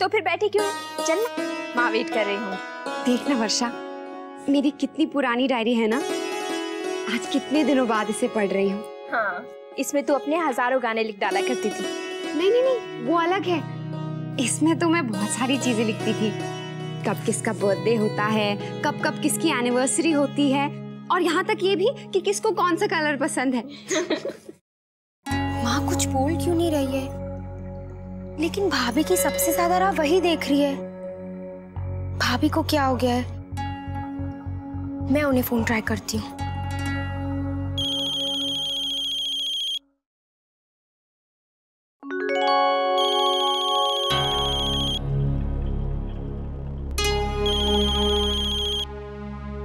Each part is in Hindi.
तो फिर बैठी क्यों? चल ना, माँ वेट कर रही हूँ। देखना वर्षा, मेरी कितनी पुरानी डायरी है ना, आज कितने दिनों बाद इसे पढ़ रही हूँ। हाँ, इसमें तू अपने हजारों गाने लिख डाला करती थी। नहीं नहीं नहीं, वो अलग है। इसमें तो मैं बहुत सारी चीजें लिखती थी, कब किसका बर्थडे होता है, कब कब किसकी एनिवर्सरी होती है, और यहाँ तक ये भी कि किसको कौन सा कलर पसंद है। माँ कुछ बोल क्यों नहीं रही है? लेकिन भाभी की सबसे ज्यादा राह वही देख रही है। भाभी को क्या हो गया है? मैं उन्हें फोन ट्राई करती हूँ।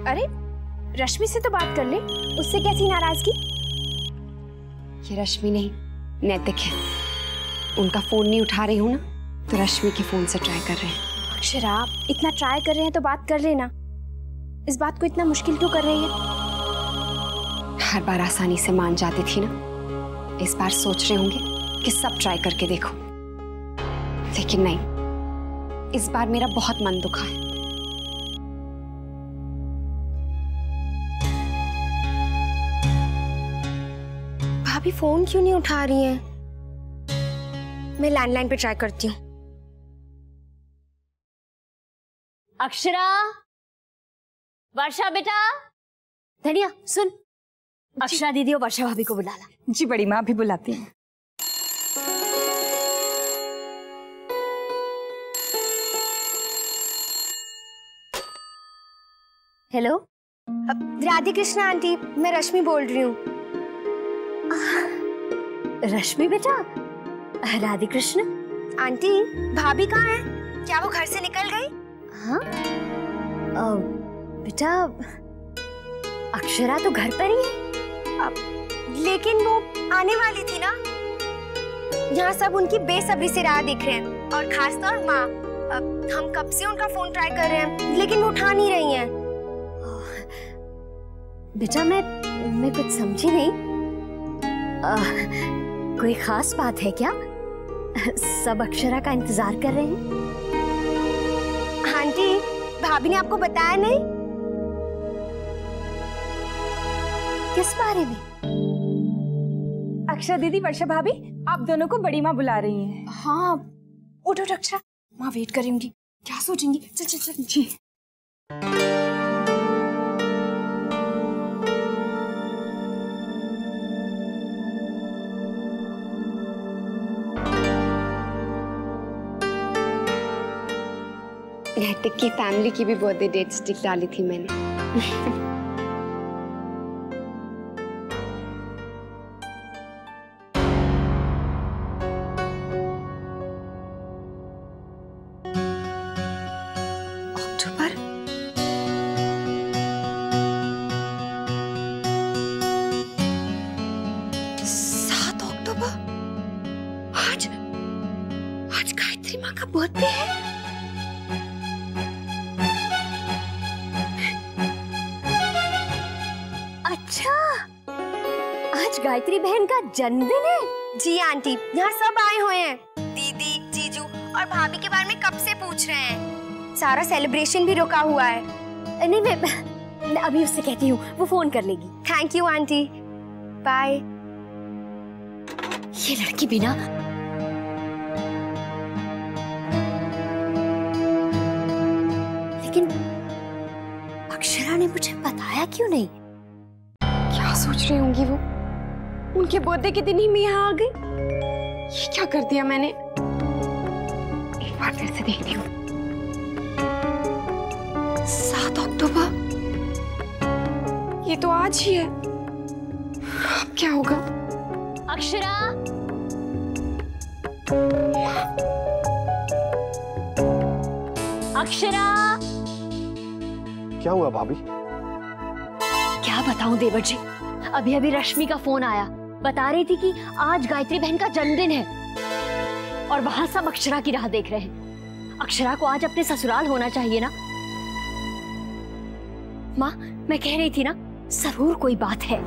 अरे रश्मि से तो बात कर ले, उससे कैसी नाराजगी? ये रश्मि नहीं, नैतिक है। उनका फोन नहीं उठा रही हूँ ना, तो रश्मि के फोन से ट्राई कर रहे हैं। अक्षरा, इतना ट्राई कर रहे हैं तो बात कर लेना। इस बात को इतना मुश्किल क्यों कर रही है? हर बार आसानी से मान जाती थी ना, इस बार सोच रहे होंगे कि सब ट्राई करके देखो, लेकिन नहीं, इस बार मेरा बहुत मन दुखा है। भाभी फोन क्यों नहीं उठा रही हैं? मैं लैंडलाइन पे ट्राई करती हूँ। अक्षरा, वर्षा बेटा, धनिया सुन, अक्षरा दीदी और वर्षा भाभी को बुला ला। जी बड़ी माँ, अभी बुलाती हैं। हेलो, राधे कृष्णा आंटी, मैं रश्मि बोल रही हूँ। रश्मि बेटा, राधे कृष्ण। आंटी, भाभी कहाँ है? क्या वो घर से निकल गई? हाँ बेटा, अक्षरा तो घर पर ही है। लेकिन वो आने वाली थी ना। यहाँ सब उनकी बेसब्री से राह देख रहे हैं, और खासतौर माँ। हम कब से उनका फोन ट्राई कर रहे हैं, लेकिन वो उठा नहीं रही हैं। बेटा मैं कुछ समझी नहीं। कोई खास बात है क्या? सब अक्षरा का इंतजार कर रहे हैं। आंटी, भाभी ने आपको बताया नहीं? किस बारे में? अक्षरा दीदी, वर्षा भाभी, आप दोनों को बड़ी माँ बुला रही हैं। हाँ, उठो अक्षरा, माँ वेट कर रही होंगी। क्या सोचेंगी? चल चल चल। जी। नैतिक की फैमिली की भी बर्थडे डेट स्टिक डाली थी मैंने। अक्टूबर, 7 अक्टूबर। आज गायत्री माँ का बर्थडे है। अच्छा, आज गायत्री बहन का जन्मदिन है। जी आंटी, यहाँ सब आए हुए हैं। दीदी, जीजू और भाभी के बारे में कब से पूछ रहे हैं। सारा सेलिब्रेशन भी रुका हुआ है। नहीं, मैं अभी उससे कहती हूँ, वो फोन कर लेगी। Thank you aunty, bye. ये लड़की बिना लेकिन अक्षरा ने मुझे बताया क्यों नहीं? क्या सोच रही होंगी वो? उनके बर्थडे के दिन ही मैं यहाँ आ गई। ये क्या कर दिया मैंने? एक बार फिर से देखती हूँ। 7 अक्टूबर, ये तो आज ही है। अब क्या होगा? अक्षरा, अक्षरा। क्या हुआ भाभी? क्या बताऊं देवर जी, अभी अभी रश्मि का फोन आया, बता रही थी कि आज गायत्री बहन का जन्मदिन है और वहां सब अक्षरा की राह देख रहे हैं। अक्षरा को आज अपने ससुराल होना चाहिए ना। माँ, मैं कह रही थी ना, जरूर कोई बात है।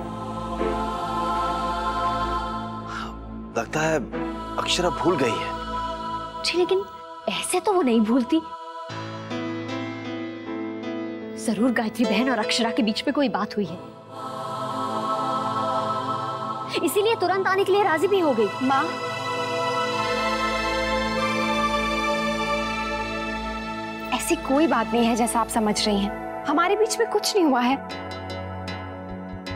लगता है अक्षरा भूल गई है। जी, लेकिन ऐसे तो वो नहीं भूलती। जरूर गायत्री बहन और अक्षरा के बीच में कोई बात हुई है, इसीलिए तुरंत आने के लिए राजी भी हो गई। माँ, ऐसी कोई बात नहीं है जैसा आप समझ रही हैं। हमारे बीच में कुछ नहीं हुआ है।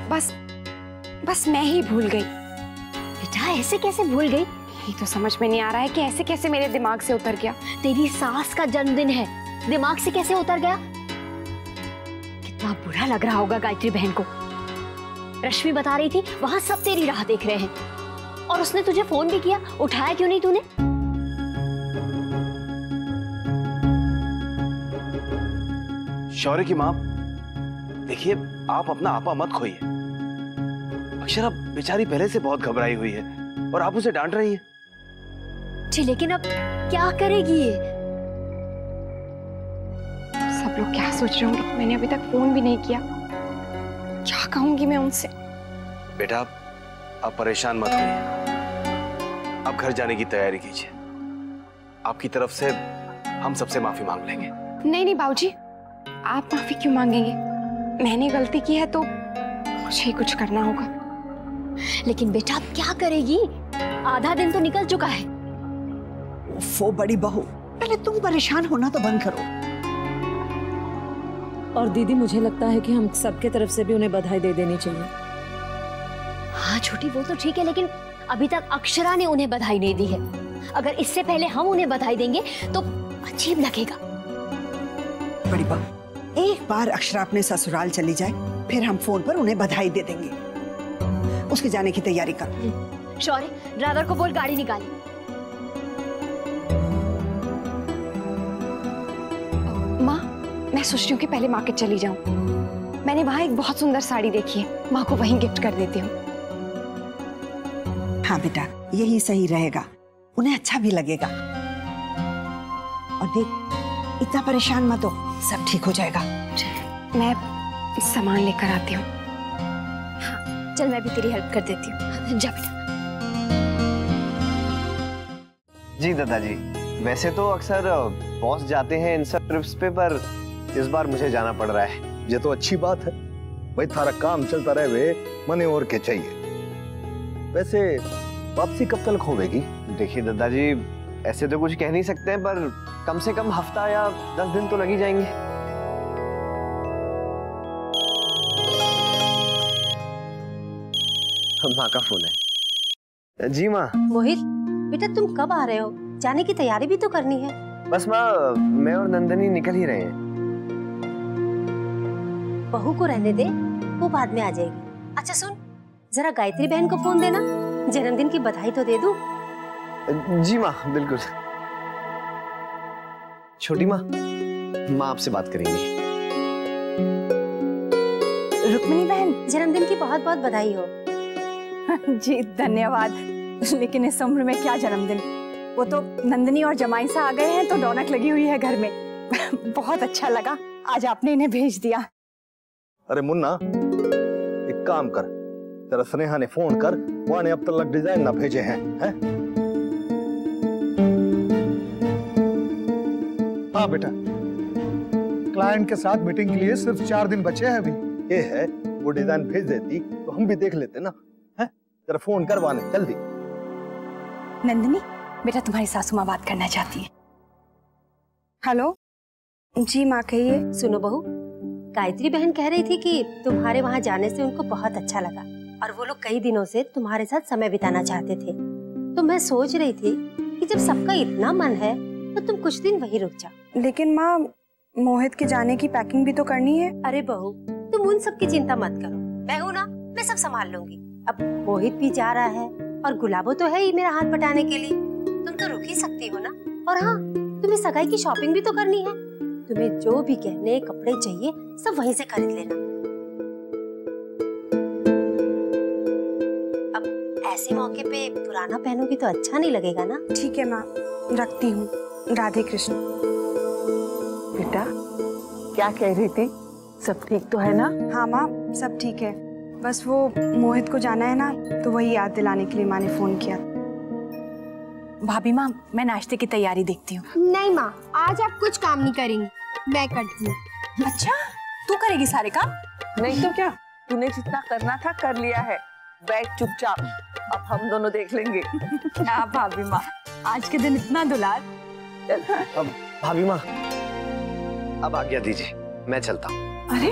बस मैं ही भूल गई। बेटा ऐसे कैसे भूल गई? ये तो समझ में नहीं आ रहा है कि ऐसे कैसे मेरे दिमाग से उतर गया। तेरी सास का जन्मदिन है, दिमाग से कैसे उतर गया? कितना बुरा लग रहा होगा गायत्री बहन को। रश्मि बता रही थी वहां सब तेरी राह देख रहे हैं, और उसने तुझे फोन भी किया, उठाया क्यों नहीं तूने? शौर्य की माँ, देखिए आप अपना आपा मत खोइए। अक्षरा बेचारी पहले से बहुत घबराई हुई है और आप उसे डांट रही हैं। जी लेकिन अब क्या करेगी ये? सब लोग क्या सोच रहे होंगे? मैंने अभी तक फोन भी नहीं किया। क्या कहूंगी मैं उनसे? बेटा आप परेशान मत होइए, आप घर जाने की तैयारी कीजिए। आपकी तरफ से हम सबसे माफी मांग लेंगे। नहीं नहीं बाबूजी, आप माफी क्यों मांगेंगे? मैंने गलती की है तो मुझे ही कुछ करना होगा। लेकिन बेटा अब क्या करेगी? आधा दिन तो निकल चुका है। वो बड़ी बहू, पहले तुम परेशान होना तो बंद करो। और दीदी मुझे लगता है कि हम सबके तरफ से भी उन्हें बधाई दे देनी चाहिए। हाँ छोटी वो तो ठीक है, लेकिन अभी तक अक्षरा ने उन्हें बधाई नहीं दी है। अगर इससे पहले हम उन्हें बधाई देंगे तो अजीब लगेगा। बड़ी बहू, एक बार अक्षरा अपने ससुराल चली जाए, फिर हम फोन पर उन्हें बधाई दे देंगे। उसके जाने की तैयारी कर। शौर्य, ड्राइवर को बोल गाड़ी निकाले। माँ, मैं सोच रही हूँ कि पहले मार्केट चली जाऊँ। मैंने वहाँ एक बहुत सुंदर साड़ी देखी है, माँ को वहीं गिफ्ट कर देती हूँ। हाँ बेटा, यही सही रहेगा, उन्हें अच्छा भी लगेगा। और देख, इतना परेशान मत हो, सब ठीक हो जाएगा। मैं सामान लेकर आती हूँ। हाँ, चल मैं भी तेरी हेल्प कर देती हूँ। जा बेटा। जी दादाजी, वैसे तो अक्सर बॉस जाते हैं इन सब ट्रिप्स पे, पर इस बार मुझे जाना पड़ रहा है। ये तो अच्छी बात है भाई, थारा काम चलता रहे वे मने और के चाहिए। वैसे वापसी कब तक होगी? देखिए दादाजी, ऐसे तो कुछ कह नहीं सकते हैं, पर कम से कम हफ्ता या 10 दिन तो लग ही जाएंगे। माँ का फोन है। जी माँ। मोहित बेटा, तुम कब आ रहे हो? जाने की तैयारी भी तो करनी है। बस माँ, मैं और नंदनी निकल ही रहे हैं। बहू को रहने दे, वो बाद में आ जाएगी। अच्छा सुन, जरा गायत्री बहन को फोन देना, जन्मदिन की बधाई तो दे दूं। जी माँ, बिल्कुल। छोटी माँ, माँ आपसे बात करेंगी। रुक्मिणी बहन, जन्मदिन की बहुत बहुत बधाई हो। जी धन्यवाद। लेकिन इस उम्र में क्या जन्मदिन, वो तो नंदनी और जमाई सा आ गए हैं तो रौनक लगी हुई है घर में। बहुत अच्छा लगा आज आपने इन्हें भेज दिया। अरे मुन्ना, एक काम कर, तेरा स्नेहा ने फोन कर, वहां ने अब तक डिजाइन ना भेजे हैं, हैं? हाँ बेटा, क्लाइंट के साथ मीटिंग के लिए सिर्फ 4 दिन बचे हैं अभी। ये है, वो डिजाइन भेज देती तो हम भी देख लेते ना, हैं? तेरा फोन करवाने जल्दी। नंदनी बेटा, तुम्हारी सासू माँ बात करना चाहती है। हेलो जी माँ, कहिए। सुनो बहू, गायत्री बहन कह रही थी कि तुम्हारे वहाँ जाने से उनको बहुत अच्छा लगा और वो लोग कई दिनों से तुम्हारे साथ समय बिताना चाहते थे। तो मैं सोच रही थी कि जब सबका इतना मन है तो तुम कुछ दिन वहीं रुक जाओ। लेकिन माँ, मोहित के जाने की पैकिंग भी तो करनी है। अरे बहू, तुम उन सब की चिंता मत करो, मैं हूँ ना, मैं सब संभाल लूंगी। अब मोहित भी जा रहा है और गुलाबो तो है ही मेरा हाथ बटाने के लिए, तुम तो रुक ही सकती हो ना। और हाँ, तुम्हें सगाई की शॉपिंग भी तो करनी है। तुम्हें जो भी गहने कपड़े चाहिए सब वहीं से खरीद लेना। अब ऐसे मौके पे पुराना पहनोगी तो अच्छा नहीं लगेगा ना। ठीक है माँ, रखती हूँ। राधे कृष्ण। बेटा, क्या कह रही थी? सब ठीक तो है ना? हाँ माँ, सब ठीक है। बस वो मोहित को जाना है ना, तो वही याद दिलाने के लिए माँ ने फोन किया। भाभी माँ, मैं नाश्ते की तैयारी देखती हूँ। नहीं माँ, आज आप कुछ काम नहीं करेंगी, मैं करती हूँ। अच्छा, तू करेगी सारे काम? नहीं तो क्या, तूने जितना करना था कर लिया है। बैठ चुपचाप, अब हम दोनों देख लेंगे। क्या भाभी माँ, आज के दिन इतना दुलार। अब भाभी माँ, अब आज्ञा दीजिए, मैं चलता हूँ। अरे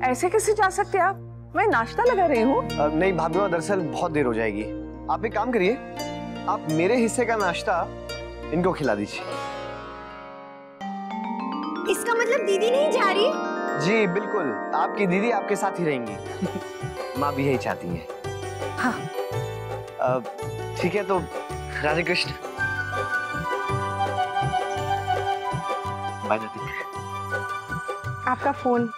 ऐसे कैसे जा सकते आप? मैं नाश्ता लगा रही हूँ। नहीं भाभी माँ, दरअसल बहुत देर हो जाएगी। आप एक काम करिए, आप मेरे हिस्से का नाश्ता इनको खिला दीजिए। इसका मतलब दीदी नहीं जा रही? जी बिल्कुल, आपकी दीदी आपके साथ ही रहेंगी। माँ भी यही चाहती है। हाँ ठीक है, तो राधे कृष्ण। बाय दीदी। आपका फोन।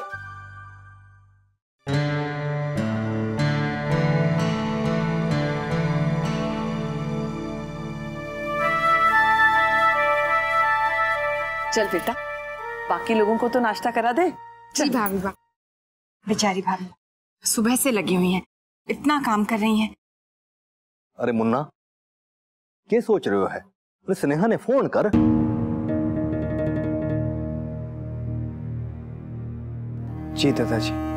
चल बेटा, बाकी लोगों को तो नाश्ता करा दे। जी भाभी माँ। बेचारी भाभी सुबह से लगी हुई हैं, इतना काम कर रही हैं। अरे मुन्ना, क्या सोच रहे हो है? अरे स्नेहा ने फोन कर। जी दादाजी।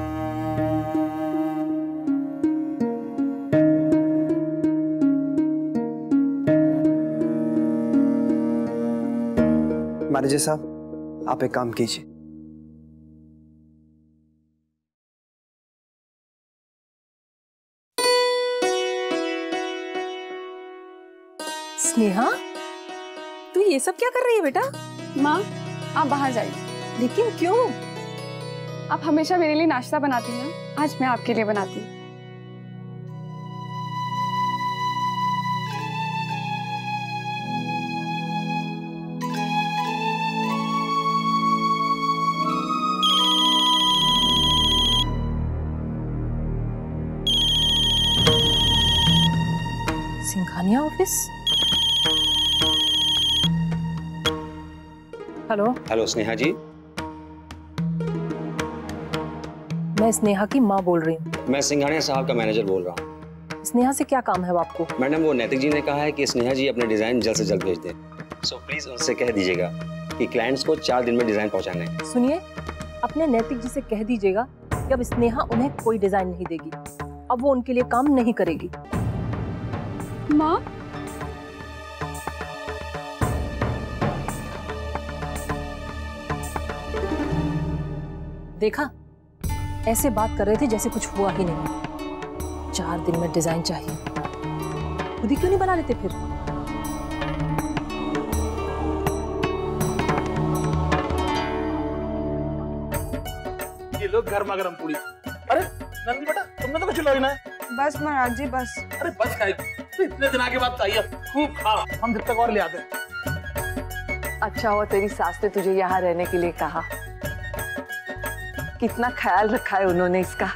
मैनेजर साहब, आप एक काम कीजिए। स्नेहा, तू ये सब क्या कर रही है बेटा? माँ, आप बाहर जाइए। लेकिन क्यों? आप हमेशा मेरे लिए नाश्ता बनाती हैं, आज मैं आपके लिए बनाती हूँ। Singhania office. Hello. Hello Sneha ji. मैं स्नेहा की माँ बोल रही हूँ। मैं सिंघानिया साहब का मैनेजर बोल रहा हूँ। स्नेहा से क्या काम है आपको? मैडम, वो नैतिक जी ने कहा है कि स्नेहा जी अपने डिजाइन जल्द से जल्द भेज दें। सो प्लीज उनसे कह दीजिएगा कि क्लाइंट्स को 4 दिन में डिजाइन पहुंचाने हैं। सुनिए, अपने नैतिक जी से कह दीजिएगा कि अब स्नेहा उन्हें कोई डिजाइन नहीं देगी, अब वो उनके लिए काम नहीं करेगी। माँ, देखा, ऐसे बात कर रहे थे जैसे कुछ हुआ ही नहीं। 4 दिन में डिजाइन चाहिए, खुद ही क्यों नहीं बना लेते फिर? ये लो गर्मा गर्म पूरी। अरे नंदी बेटा, तुमने तो कुछ लाई ना। बस महाराज जी, बस। अरे बस खाई, इतने दिन के बाद चाहिए, खूब खा, हम जब तक और ले आते। अच्छा हुआ तेरी सास ने तुझे यहाँ रहने के लिए कहा। कितना ख्याल रखा है उन्होंने इसका।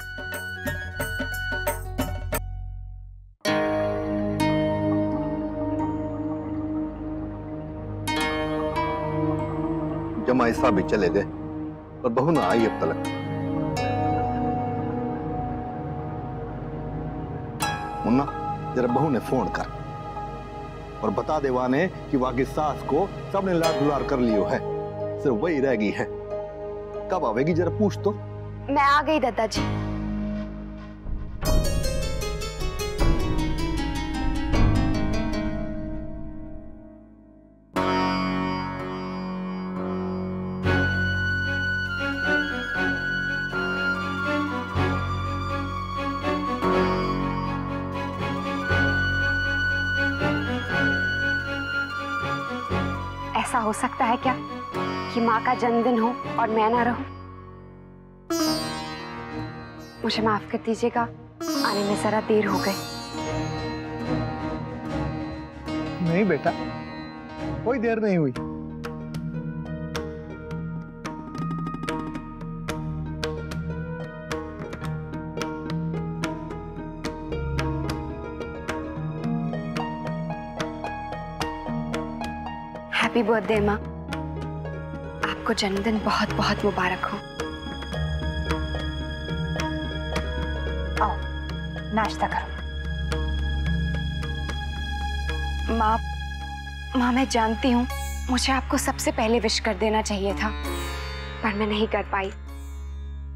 जमाई साहब भी चले गए और बहू ना आई अब तक। मुन्ना, जरा बहू ने फोन कर और बता दे वाने कि वाकई सास को सबने लाड दुलार कर लियो है, सिर्फ वही रह गई है। कब आवेगी जरा पूछ तो। मैं आ गई दादाजी। ऐसा हो सकता है क्या कि माँ का जन्मदिन हो और मैं ना रहूं? मुझे माफ कर दीजिएगा, आने में जरा देर हो गई। नहीं बेटा, कोई देर नहीं हुई। हैप्पी बर्थडे माँ, आपको जन्मदिन बहुत बहुत मुबारक हो। आओ नाश्ता करो। माँ, माँ मैं जानती हूँ मुझे आपको सबसे पहले विश कर देना चाहिए था, पर मैं नहीं कर पाई।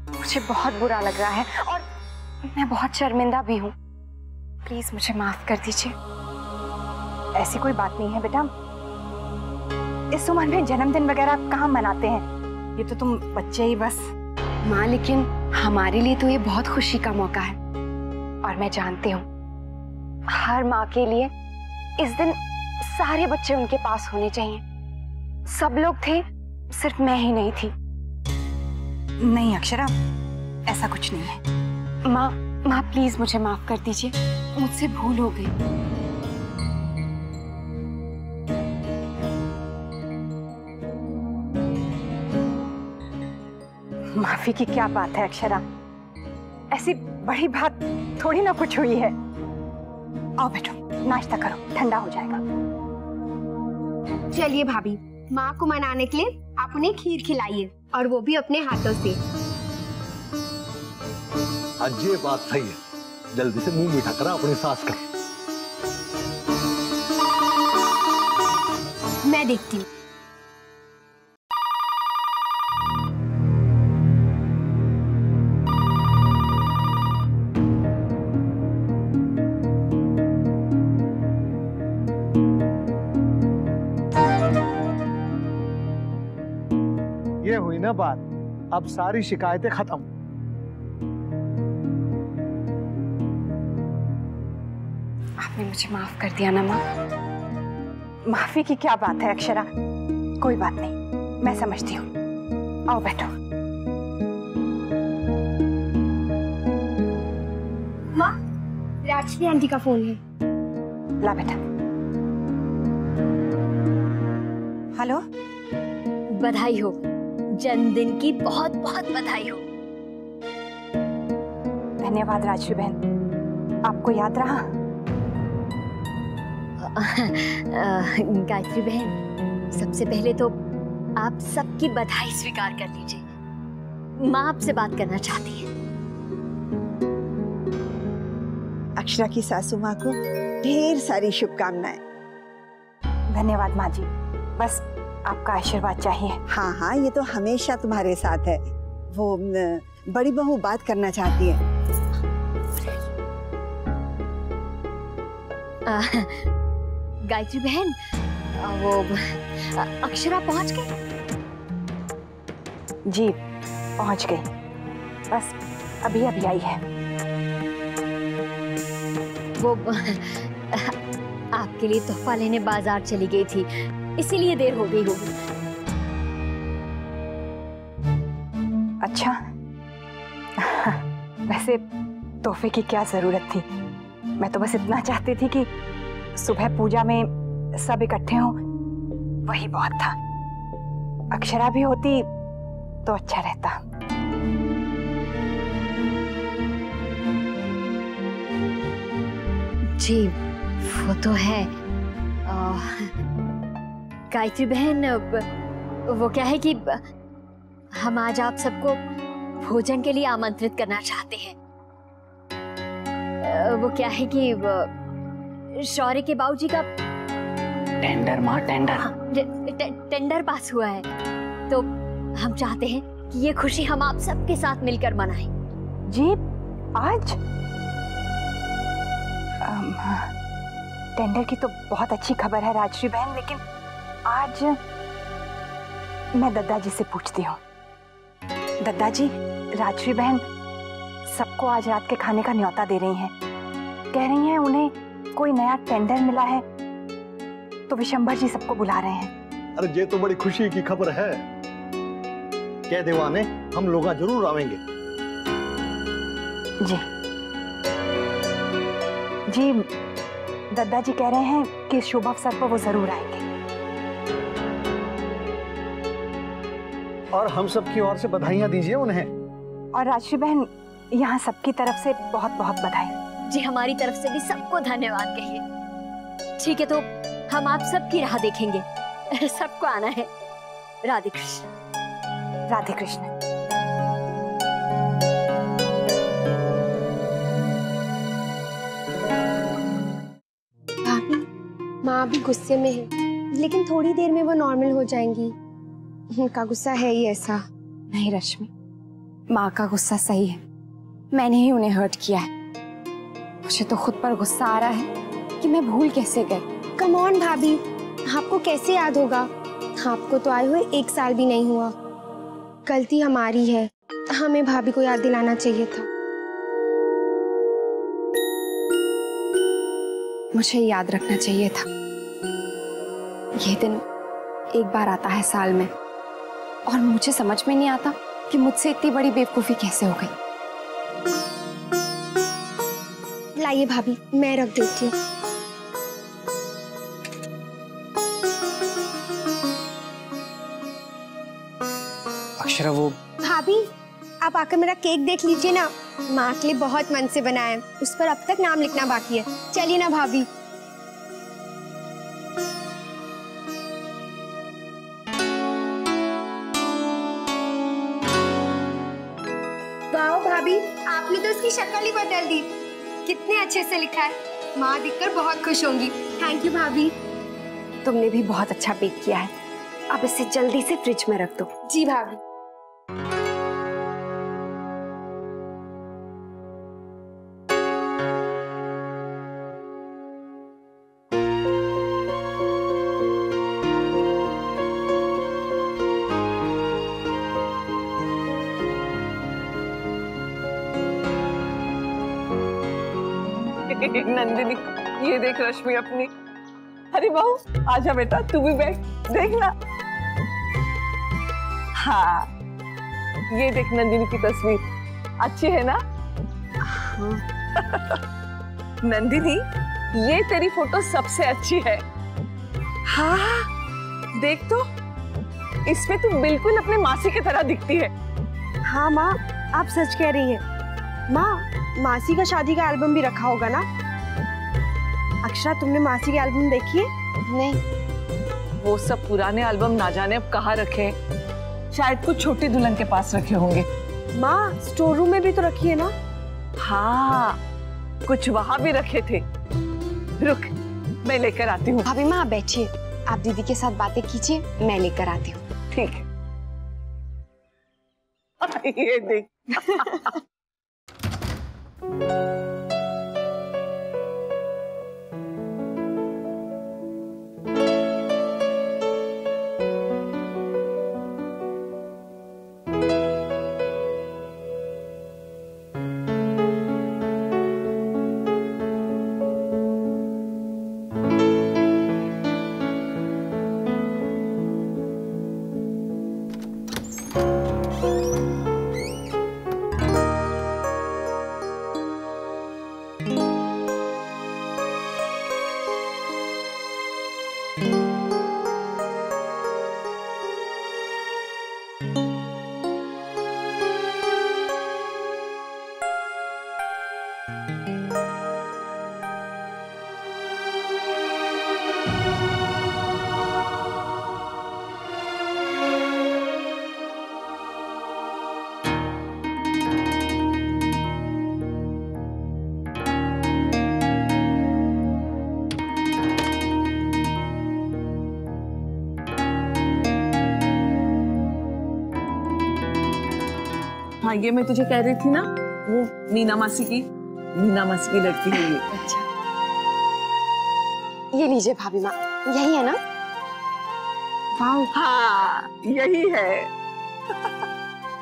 मुझे बहुत बुरा लग रहा है और मैं बहुत शर्मिंदा भी हूँ। प्लीज मुझे माफ कर दीजिए। ऐसी कोई बात नहीं है बेटा, इस उम्र में जन्मदिन वगैरह कहाँ मनाते हैं, ये तो तुम बच्चे ही बस। माँ लेकिन हमारे लिए तो ये बहुत खुशी का मौका है और मैं जानती हूँ हर माँ के लिए इस दिन सारे बच्चे उनके पास होने चाहिए। सब लोग थे, सिर्फ मैं ही नहीं थी। नहीं अक्षरा, ऐसा कुछ नहीं है। माँ प्लीज मुझे माफ कर दीजिए, मुझसे भूल हो गई। माफी की क्या बात है अक्षरा, ऐसी बड़ी बात थोड़ी ना कुछ हुई है। आओ बैठो, नाश्ता करो, ठंडा हो जाएगा। चलिए भाभी, माँ को मनाने के लिए आप उन्हें खीर खिलाइए, और वो भी अपने हाथों से। आज ये बात सही है, जल्दी से मुंह मीठा करा अपनी सास का। मैं देखती हूँ। ये हुई ना बात, अब सारी शिकायतें खत्म। आपने मुझे माफ कर दिया ना माँ? माफी की क्या बात है अक्षरा, कोई बात नहीं, मैं समझती हूँ। आओ बैठो। माँ, राजश्री आंटी का फोन है। ला बेटा। हेलो, बधाई हो, जन्मदिन की बहुत बहुत बधाई हो। धन्यवाद राजश्री बहन, आपको याद रहा? गायत्री बहन, सबसे पहले तो आप सबकी बधाई स्वीकार कर लीजिए। माँ आपसे बात करना चाहती है। अक्षरा की सासू माँ को ढेर सारी शुभकामनाएं। धन्यवाद माँ जी, बस आपका आशीर्वाद चाहिए। हाँ हाँ, ये तो हमेशा तुम्हारे साथ है। वो बड़ी बहू बात करना चाहती है। गायत्री बहन, वो अक्षरा पहुंच गई? जी पहुंच गई, बस अभी अभी आई है। वो आपके लिए तोहफा लेने बाजार चली गई थी, इसीलिए देर हो गई होगी। अच्छा, वैसे तोहफे की क्या जरूरत थी, मैं तो बस इतना चाहती थी कि सुबह पूजा में सब इकट्ठे हों, वही बहुत था। अक्षरा भी होती तो अच्छा रहता। जी वो तो है। गायत्री बहन, वो क्या है कि हम आज आप सबको भोजन के लिए आमंत्रित करना चाहते हैं। वो क्या है कि शौर्य के बाबूजी का टेंडर माँ, टेंडर पास हुआ है, तो हम चाहते हैं कि ये खुशी हम आप सबके साथ मिलकर मनाएं। जी आज? टेंडर की तो बहुत अच्छी खबर है राजश्री बहन, लेकिन आज मैं दद्दा जी से पूछती हूँ। दद्दा जी, राजश्री बहन सबको आज रात के खाने का न्योता दे रही हैं। कह रही हैं उन्हें कोई नया टेंडर मिला है, तो विशंभर जी सबको बुला रहे हैं। अरे ये तो बड़ी खुशी की खबर है। कह देवाने, हम लोग जरूर आवेंगे। जी जी, दद्दा जी कह रहे हैं कि इस शुभ अवसर पर वो जरूर आएंगे। और हम सब की ओर से बधाइयां दीजिए उन्हें। और राजश्री बहन, यहाँ सबकी तरफ से बहुत बहुत बधाई। जी हमारी तरफ से भी सबको धन्यवाद कहिए। ठीक है, तो हम आप सबकी राह देखेंगे। सबको आना है। राधे कृष्ण। राधे कृष्ण। भाभी, माँ भी गुस्से में है। लेकिन थोड़ी देर में वो नॉर्मल हो जाएंगी। उनका गुस्सा है ही ऐसा। नहीं रश्मि, माँ का गुस्सा सही है, मैंने ही उन्हें हर्ट किया है। मुझे तो खुद पर गुस्सा आ रहा है कि मैं भूल कैसे गई। कम ऑन भाभी, आपको कैसे याद होगा? आपको तो आए हुए 1 साल भी नहीं हुआ। गलती हमारी है, हमें भाभी को याद दिलाना चाहिए था। मुझे याद रखना चाहिए था। ये दिन एक बार आता है साल में, और मुझे समझ में नहीं आता कि मुझसे इतनी बड़ी बेवकूफी कैसे हो गई। लाइए भाभी, मैं रख देती हूँ। अक्षरा, वो भाभी, आप आकर मेरा केक देख लीजिए ना। माँ के लिए बहुत मन से बनाया है, उस पर अब तक नाम लिखना बाकी है। चलिए ना भाभी। वाह भाभी, आपने तो उसकी शक्ल ही बदल दी। कितने अच्छे से लिखा है। माँ देखकर बहुत खुश होंगी। थैंक यू भाभी। तुमने भी बहुत अच्छा बेक किया है। अब इसे जल्दी से फ्रिज में रख दो। जी भाभी। नंदिनी, ये देख रश्मि अपनी। अरे बहू, आजा बेटा, तू भी बैठ, देखना। हाँ, ये देख नंदिनी की तस्वीर, अच्छी है ना? नंदिनी, ये तेरी फोटो सबसे अच्छी है। हाँ, देख तो, इसमें तू बिल्कुल अपने मासी की तरह दिखती है। हाँ माँ, आप सच कह रही हैं। माँ, मासी का शादी का एल्बम भी रखा होगा ना? अक्षरा, तुमने मासी की एल्बम देखी है? नहीं। वो सब पुराने एल्बम ना जाने अब कहाँ रखे, शायद कुछ छोटी दुल्हन के पास रखे होंगे। माँ, स्टोर रूम में भी तो रखी है ना? हाँ, कुछ वहां भी रखे थे। रुक, मैं लेकर आती हूँ। भाभी माँ बैठिए, आप दीदी के साथ बातें कीजिए, मैं लेकर आती हूँ। ठीक है। ये देख। हाँ, ये मैं तुझे कह रही थी ना, वो मीना मासी की लड़की है ये। अच्छा, ये लीजिए भाभी माँ, यही है ना? वाह, हाँ यही है।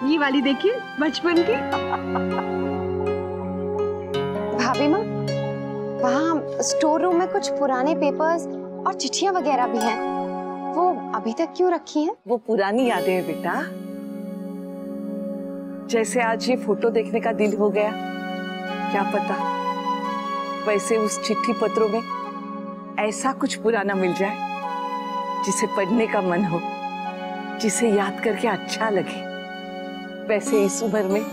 ये वाली देखिए, बचपन की। भाभी माँ, वहाँ स्टोर रूम में कुछ पुराने पेपर्स और चिट्ठियाँ वगैरह भी हैं। वो अभी तक क्यों रखी हैं? वो पुरानी यादें हैं बेटा। जैसे आज ये फोटो देखने का दिल हो गया, क्या पता वैसे उस चिट्ठी पत्रों में ऐसा कुछ पुराना मिल जाए जिसे पढ़ने का मन हो, जिसे याद करके अच्छा लगे। वैसे इस उम्र में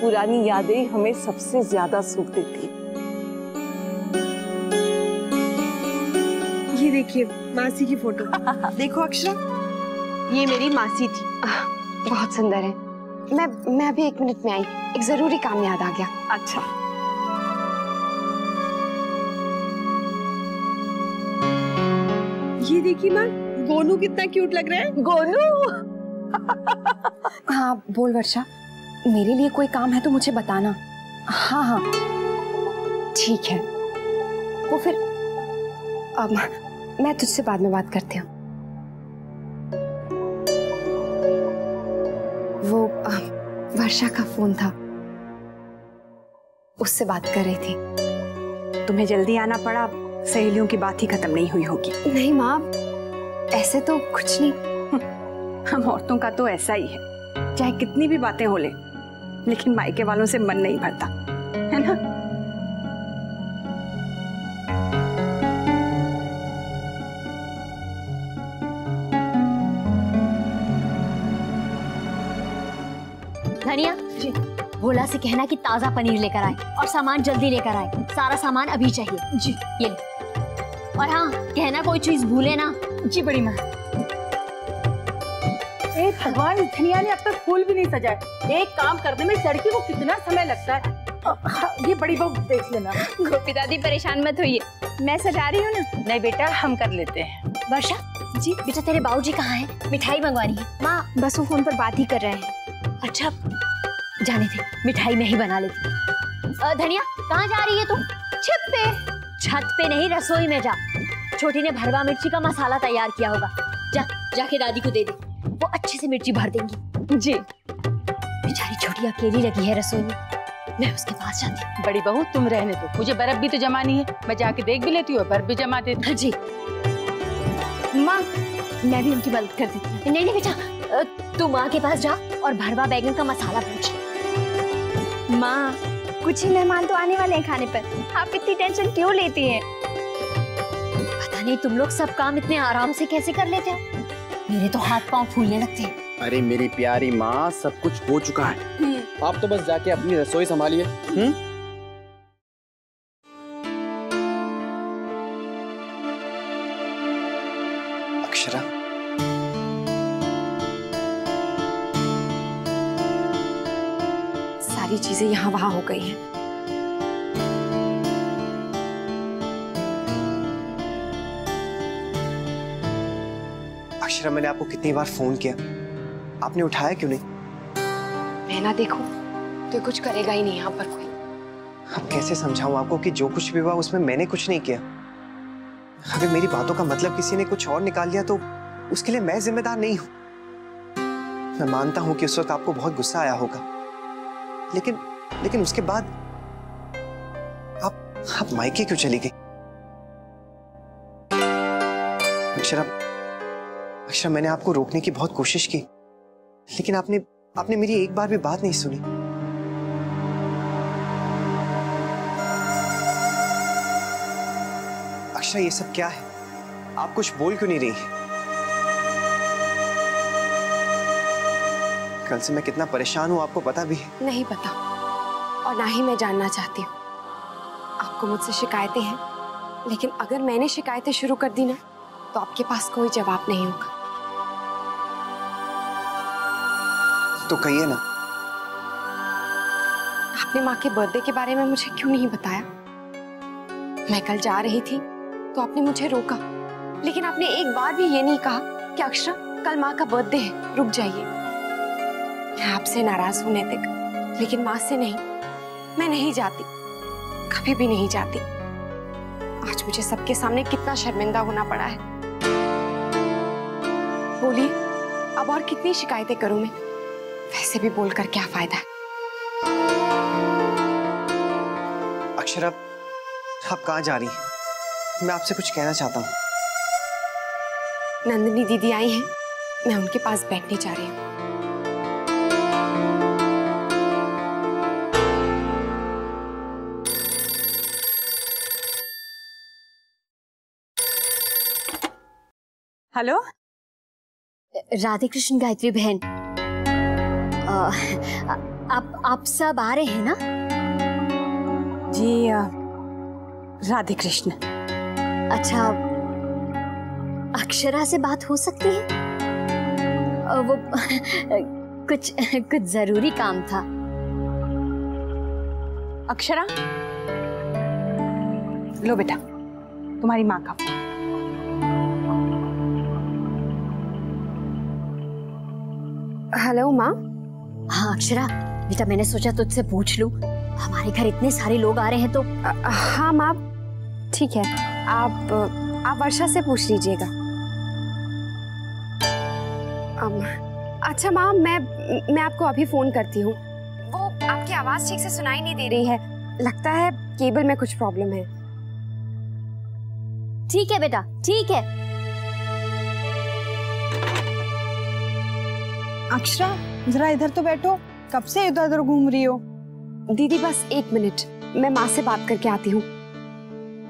पुरानी यादें ही हमें सबसे ज्यादा सुख देती है। ये देखिए मासी की फोटो। देखो अक्षरा, ये मेरी मासी थी। बहुत सुंदर है। मैं अभी 1 मिनट में आई, एक जरूरी काम याद आ गया। अच्छा, ये देखिए माँ, गोनू कितना क्यूट लग रहा है। गोनू। हाँ बोल वर्षा, मेरे लिए कोई काम है तो मुझे बताना। हाँ हाँ ठीक है। वो फिर मैं तुझसे बाद में बात करती हूँ। वो वर्षा का फोन था, उससे बात कर रही थी। तुम्हें जल्दी आना पड़ा, सहेलियों की बात ही खत्म नहीं हुई होगी। नहीं माँ, ऐसे तो कुछ नहीं। हम औरतों का तो ऐसा ही है, चाहे कितनी भी बातें हो ले, लेकिन मायके वालों से मन नहीं भरता, है ना? धनिया जी, भोला से कहना कि ताजा पनीर लेकर आए और सामान जल्दी लेकर आए। सारा सामान अभी चाहिए। जी ये ले। और हाँ, कहना कोई चीज भूले ना। जी बड़ी माँ। भगवान, धनिया ने अब तक फूल भी नहीं सजाए। एक काम करने में इस लड़की को कितना समय लगता है। ये बड़ी बहू देख लेना। गोपी दादी परेशान मत होइए, मैं सजा रही हूँ ना। नहीं बेटा, हम कर लेते हैं। वर्षा जी, बेटा तेरे बाबूजी कहाँ हैं? मिठाई मंगवानी है। माँ बस वो फोन पर बात ही कर रहे हैं। अच्छा जाने थे, मिठाई में ही बना लेती। धनिया कहाँ जा रही है तू? छत पे। छत पे नहीं, रसोई में जा। छोटी ने भरवा मिर्ची का मसाला तैयार किया होगा, जा जाके दादी को दे दे, वो अच्छे से मिर्ची भर देंगी। जी। बेचारी छोटी अकेली लगी है रसोई में, मैं उसके पास जाती हूँ। बड़ी बहू तुम रहने दो, मुझे बर्फ भी तो जमानी है, मैं जाके देख भी लेती हूँ, बर्फ भी जमा देती हूँ। जी माँ, मैं भी उनकी मदद कर देती हूँ। नहीं नहीं बेटा, तू माँ के पास जा और भरवा बैगन का मसाला पूछ। माँ कुछ ही मेहमान तो आने वाले हैं खाने पर, आप इतनी टेंशन क्यों लेती हैं? पता नहीं तुम लोग सब काम इतने आराम से कैसे कर लेते हो, मेरे तो हाथ पांव फूलने लगते हैं। अरे मेरी प्यारी माँ, सब कुछ हो चुका है, आप तो बस जाके अपनी रसोई संभालिए। अक्षरा, सारी चीजें यहाँ वहां हो गई हैं। अक्षरा, मैंने आपको कितनी बार फोन किया, आपने उठाया क्यों नहीं? मैं ना देखो तो कुछ करेगा ही नहीं यहाँ पर कोई। अब कैसे समझाऊं आपको कि जो कुछ भी हुआ उसमें मैंने कुछ नहीं किया। अगर मेरी बातों का मतलब किसी ने कुछ और निकाल लिया तो उसके लिए मैं जिम्मेदार नहीं हूं। मैं मानता हूं कि उस वक्त आपको बहुत गुस्सा आया होगा, लेकिन उसके बाद आप मायके क्यों चली गई? अक्षरा, मैंने आपको रोकने की बहुत कोशिश की, लेकिन आपने मेरी एक बार भी बात नहीं सुनी। अक्षरा, ये सब क्या है? आप कुछ बोल क्यों नहीं रही? कल से मैं कितना परेशान हूं आपको पता भी है? नहीं पता, और ना ही मैं जानना चाहती हूँ। आपको मुझसे शिकायतें हैं, लेकिन अगर मैंने शिकायतें शुरू कर दी ना तो आपके पास कोई जवाब नहीं होगा। तो कहिए ना। आपने माँ के बर्थडे के बारे में मुझे क्यों नहीं बताया? मैं कल जा रही थी तो आपने मुझे रोका, लेकिन आपने एक बार भी ये नहीं कहा कि अक्षरा कल माँ का बर्थडे है, रुक जाइए। मैं आपसे नाराज हूं नैतिक, लेकिन माँ से नहीं, मैं नहीं जाती, कभी भी नहीं जाती। आज मुझे सबके सामने कितना शर्मिंदा होना पड़ा है। बोलिए, अब और कितनी शिकायतें करूं मैं? वैसे भी बोलकर क्या फायदा है? अक्षरा, आप कहाँ जा रही हैं? मैं आपसे कुछ कहना चाहता हूँ। नंदिनी दीदी आई हैं, मैं उनके पास बैठने जा रही हूँ। हेलो, राधे कृष्ण गायत्री बहन, आप सब आ रहे हैं ना? जी राधे कृष्ण। अच्छा, अक्षरा से बात हो सकती है? वो कुछ जरूरी काम था। अक्षरा, लो बेटा तुम्हारी माँ का फोन। हेलो माँ। हाँ अक्षरा बेटा, मैंने सोचा तुझसे पूछ लूं, हमारे घर इतने सारे लोग आ रहे हैं तो। हाँ माँ ठीक है, आप वर्षा से पूछ लीजिएगा। अच्छा माँ, मैं आपको अभी फोन करती हूँ। वो आपकी आवाज ठीक से सुनाई नहीं दे रही है, लगता है केबल में कुछ प्रॉब्लम है। ठीक है बेटा, ठीक है। अक्षरा जरा इधर तो बैठो, कब से इधर उधर घूम रही हो? दीदी बस 1 मिनट, मैं माँ से बात करके आती हूँ।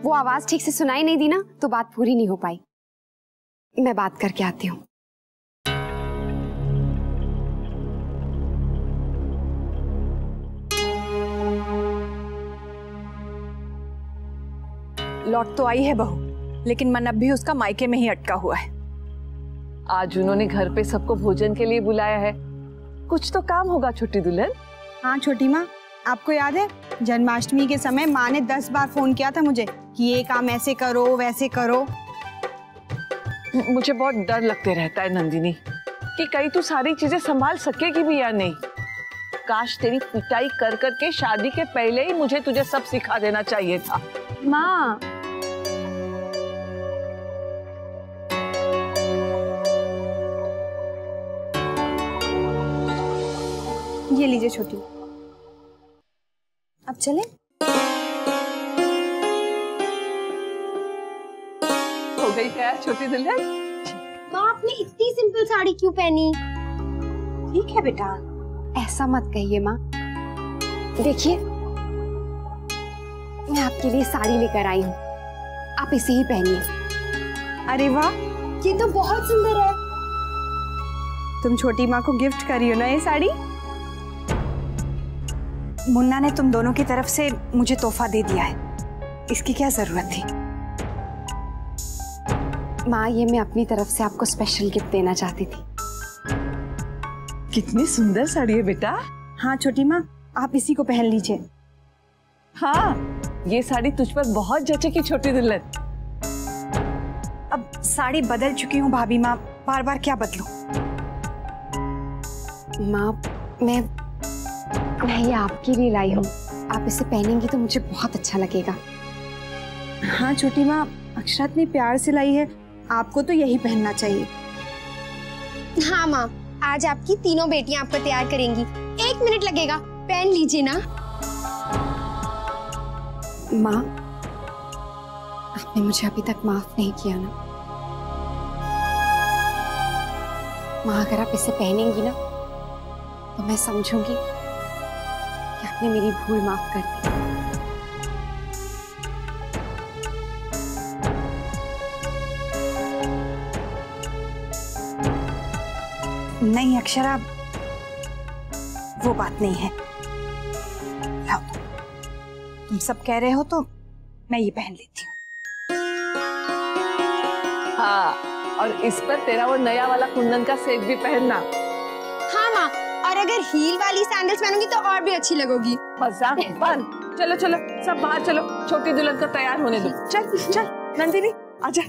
वो आवाज ठीक से सुनाई नहीं दी ना तो बात पूरी नहीं हो पाई। मैं बात करके आती हूँ। लौट तो आई है बहू, लेकिन मन अब भी उसका मायके में ही अटका हुआ है। आज उन्होंने घर पे सबको भोजन के लिए बुलाया है, कुछ तो काम होगा छोटी दुल्हन। हाँ छोटी माँ, आपको याद है जन्माष्टमी के समय माँ ने 10 बार फोन किया था मुझे कि ये काम ऐसे करो वैसे करो। मुझे बहुत डर लगते रहता है नंदिनी कि कहीं तू सारी चीजें संभाल सकेगी भी या नहीं। काश तेरी पिटाई कर कर के शादी के पहले ही मुझे तुझे सब सिखा देना चाहिए था। माँ ये लीजिए छोटी, अब चले। हो गई तैयार छोटी दुल्हन? माँ आपने इतनी सिंपल साड़ी क्यों पहनी? ठीक है बेटा, ऐसा मत कहिए माँ। देखिए मैं आपके लिए साड़ी लेकर आई हूँ, आप इसे ही पहनिए। अरे वाह, ये तो बहुत सुंदर है। तुम छोटी माँ को गिफ्ट करी हो ना ये साड़ी? मुन्ना ने तुम दोनों की तरफ से मुझे तोहफा दे दिया है, इसकी क्या जरूरत थी? माँ ये मैं अपनी तरफ से आपको स्पेशल गिफ्ट देना चाहती थी। कितनी सुंदर साड़ी है बेटा। हाँ छोटी माँ, आप इसी को पहन लीजिए। हाँ ये साड़ी तुझ पर बहुत जचेगी छोटी दुल्हन। अब साड़ी बदल चुकी हूँ भाभी माँ, बार बार क्या बदलूं? माँ मैं ये आपके लिए लाई हूँ, आप इसे पहनेंगी तो मुझे बहुत अच्छा लगेगा। हाँ छोटी माँ, अक्षरा इतनी प्यार से लाई है, आपको तो यही पहनना चाहिए। हाँ माँ, आज आपकी तीनों बेटियां आपको तैयार करेंगी, 1 मिनट लगेगा, पहन लीजिए ना। माँ आपने मुझे अभी तक माफ नहीं किया ना। माँ अगर आप इसे पहनेंगी ना तो मैं समझूंगी कि आपने मेरी भूल माफ कर दी। नहीं अक्षरा, वो बात नहीं है। लाओ, तुम सब कह रहे हो तो मैं ये पहन लेती हूँ। हाँ, और इस पर तेरा वो नया वाला कुंदन का सेट भी पहनना। हाँ माँ, और अगर हील वाली सैंडल्स पहनूंगी तो और भी अच्छी लगोगी। मजाक बंद। चलो चलो सब बाहर चलो, छोटी दुल्हन को तैयार होने दो। चल चल नंदिनी आजा।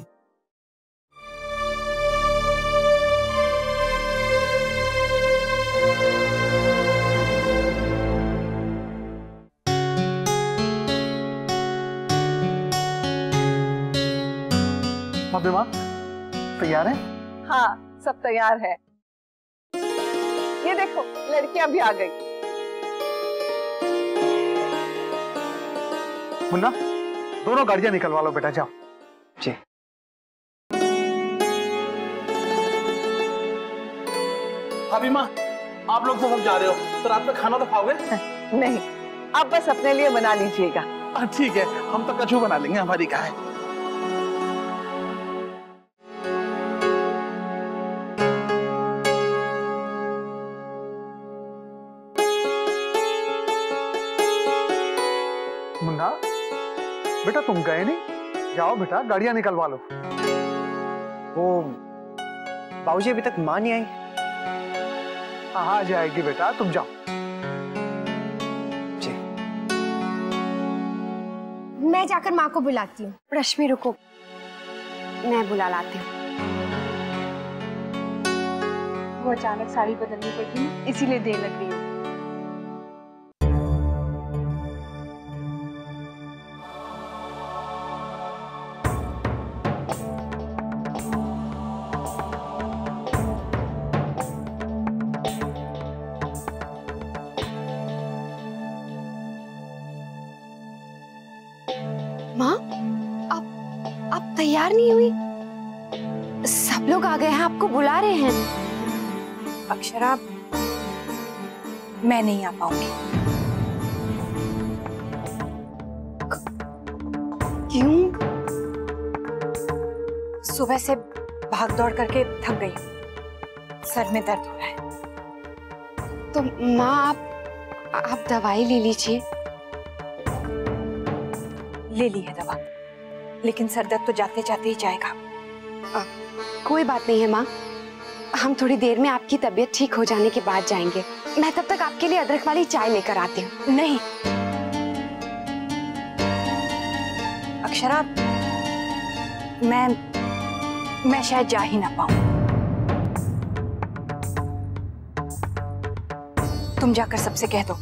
भाभी माँ तैयार है? हाँ सब तैयार है। ये देखो लड़कियां भी आ गई। मुन्ना दोनों गाड़ियां निकलवा लो बेटा, जाओ। जी। भाभी माँ आप लोग तो सब जा रहे हो तो रात में खाना तो खाओगे? नहीं, आप बस अपने लिए बना लीजिएगा। ठीक है, हम तो कचू बना लेंगे, हमारी क्या है। मुन्ना बेटा तुम गए नहीं, जाओ बेटा गाड़ियां निकलवा लो। वो बाबूजी अभी तक माँ नहीं आई। हाँ आ जाएगी बेटा, तुम जाओ। जी। मैं जाकर माँ को बुलाती हूँ। रश्मि रुको, मैं बुला लाती हूँ। वो अचानक साड़ी बदलनी पड़ी, इसीलिए देर लग रही है। माँ, आप तैयार नहीं हुई? सब लोग आ गए हैं, आपको बुला रहे हैं। अक्षरा, मैं नहीं आ पाऊंगी। क्यों? सुबह से भाग दौड़ करके थक गई हूँ, सर में दर्द हो रहा है। तो माँ, आप दवाई ले लीजिए। ले ली है दवा, लेकिन सर दर्द तो जाते जाते ही जाएगा। कोई बात नहीं है माँ, हम थोड़ी देर में आपकी तबीयत ठीक हो जाने के बाद जाएंगे। मैं तब तक आपके लिए अदरक वाली चाय लेकर आती हूँ। नहीं अक्षरा, मैं शायद जा ही ना पाऊं। तुम जाकर सबसे कह दो,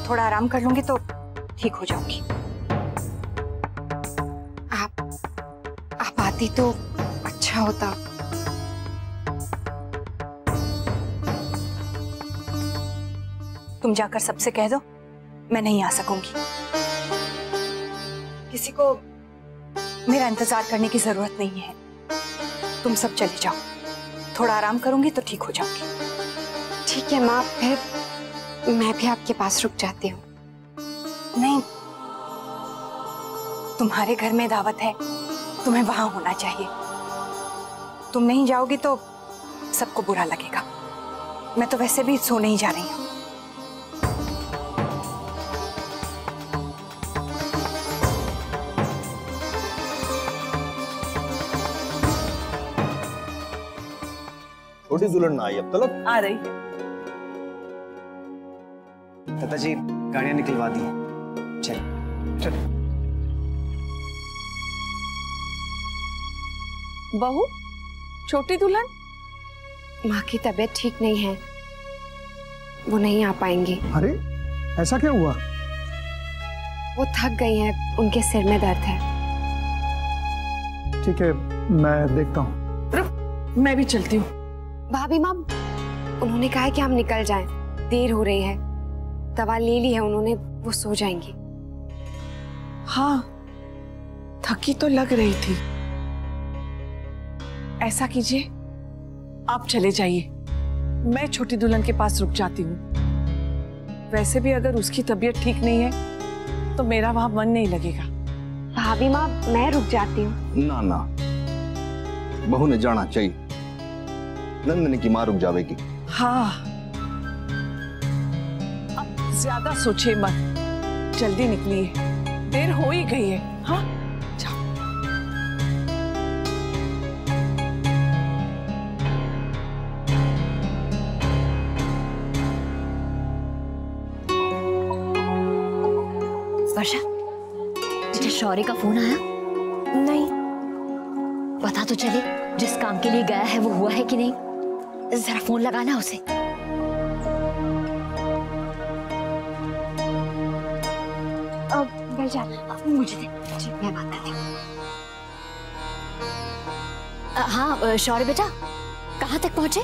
थोड़ा आराम कर लूंगी तो ठीक हो जाऊंगी। आप आती तो अच्छा होता। तुम जाकर सबसे कह दो मैं नहीं आ सकूंगी। किसी को मेरा इंतजार करने की जरूरत नहीं है। तुम सब चले जाओ, थोड़ा आराम करूंगी तो ठीक हो जाऊंगी। ठीक है माँ, फिर मैं भी आपके पास रुक जाती हूँ। नहीं, तुम्हारे घर में दावत है, तुम्हें वहां होना चाहिए। तुम नहीं जाओगी तो सबको बुरा लगेगा। मैं तो वैसे भी सोने ही जा रही हूँ। छोटी दुल्हन ना आई अब तक? आ रही है। दादाजी गाड़ियां निकलवा दी हैं, चल। बहू, छोटी दुल्हन? माँ की तबीयत ठीक नहीं है, वो नहीं आ पाएंगी। अरे ऐसा क्या हुआ? वो थक गई हैं, उनके सिर में दर्द है। ठीक है, मैं देखता हूँ। मैं भी चलती हूँ। भाभी माँ, उन्होंने कहा है कि हम निकल जाएं, देर हो रही है। दवा ले ली है उन्होंने, वो सो जाएंगी। हाँ, थकी तो लग रही थी। ऐसा कीजिए, आप चले जाइए, मैं छोटी दुल्हन के पास रुक जाती हूँ। वैसे भी अगर उसकी तबीयत ठीक नहीं है तो मेरा वहां मन नहीं लगेगा। भाभी माँ, मैं रुक जाती हूँ। ना ना, बहू ने जाना चाहिए। नंदनी की माँ रुक जाएगी। हाँ, अब ज्यादा सोचिए मत, जल्दी निकलिए, देर हो ही गई है। हाँ, वर्षा, तुझे शौर्य का फोन आया? नहीं। पता तो चले जिस काम के लिए गया है वो हुआ है कि नहीं। जरा फोन लगाना उसे। घर जा, मुझे दे, मैं बात करती हूँ। हाँ शौर्य बेटा, कहाँ तक पहुंचे?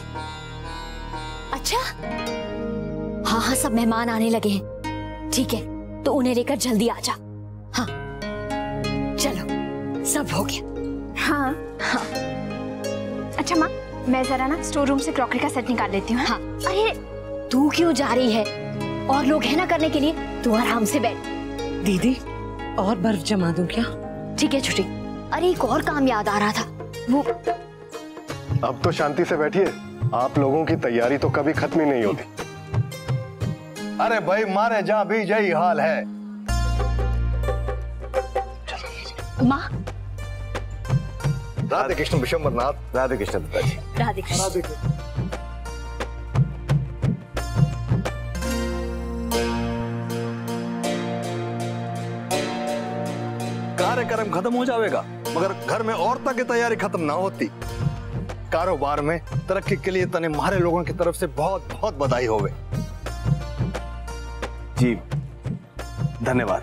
अच्छा, हाँ हाँ, सब मेहमान आने लगे हैं। ठीक है, तो उन्हें लेकर जल्दी आ जा। हाँ चलो, सब हो गया। हाँ हाँ। अच्छा माँ, मैं जरा ना स्टोर रूम से क्रॉकरी का सेट निकाल लेती हूँ। हाँ, अरे तू क्यों जा रही है? और लोग हैं ना करने के लिए, तू आराम से बैठ। दीदी, और बर्फ जमा दूं क्या? ठीक है छुट्टी। अरे एक और काम याद आ रहा था, वो। अब तो शांति से बैठिए, आप लोगों की तैयारी तो कभी खत्म ही नहीं होती। अरे भाई, मारे जहां भी यही हाल है। माँ। राधे कृष्ण विशंबरनाथ, राधे कृष्ण पिताजी। राधे कृष्ण। कार्यक्रम खत्म हो जाएगा, मगर घर में औरतों की तैयारी खत्म ना होती। कारोबार में तरक्की के लिए तने हमारे लोगों की तरफ से बहुत बहुत बधाई होवे। जी धन्यवाद।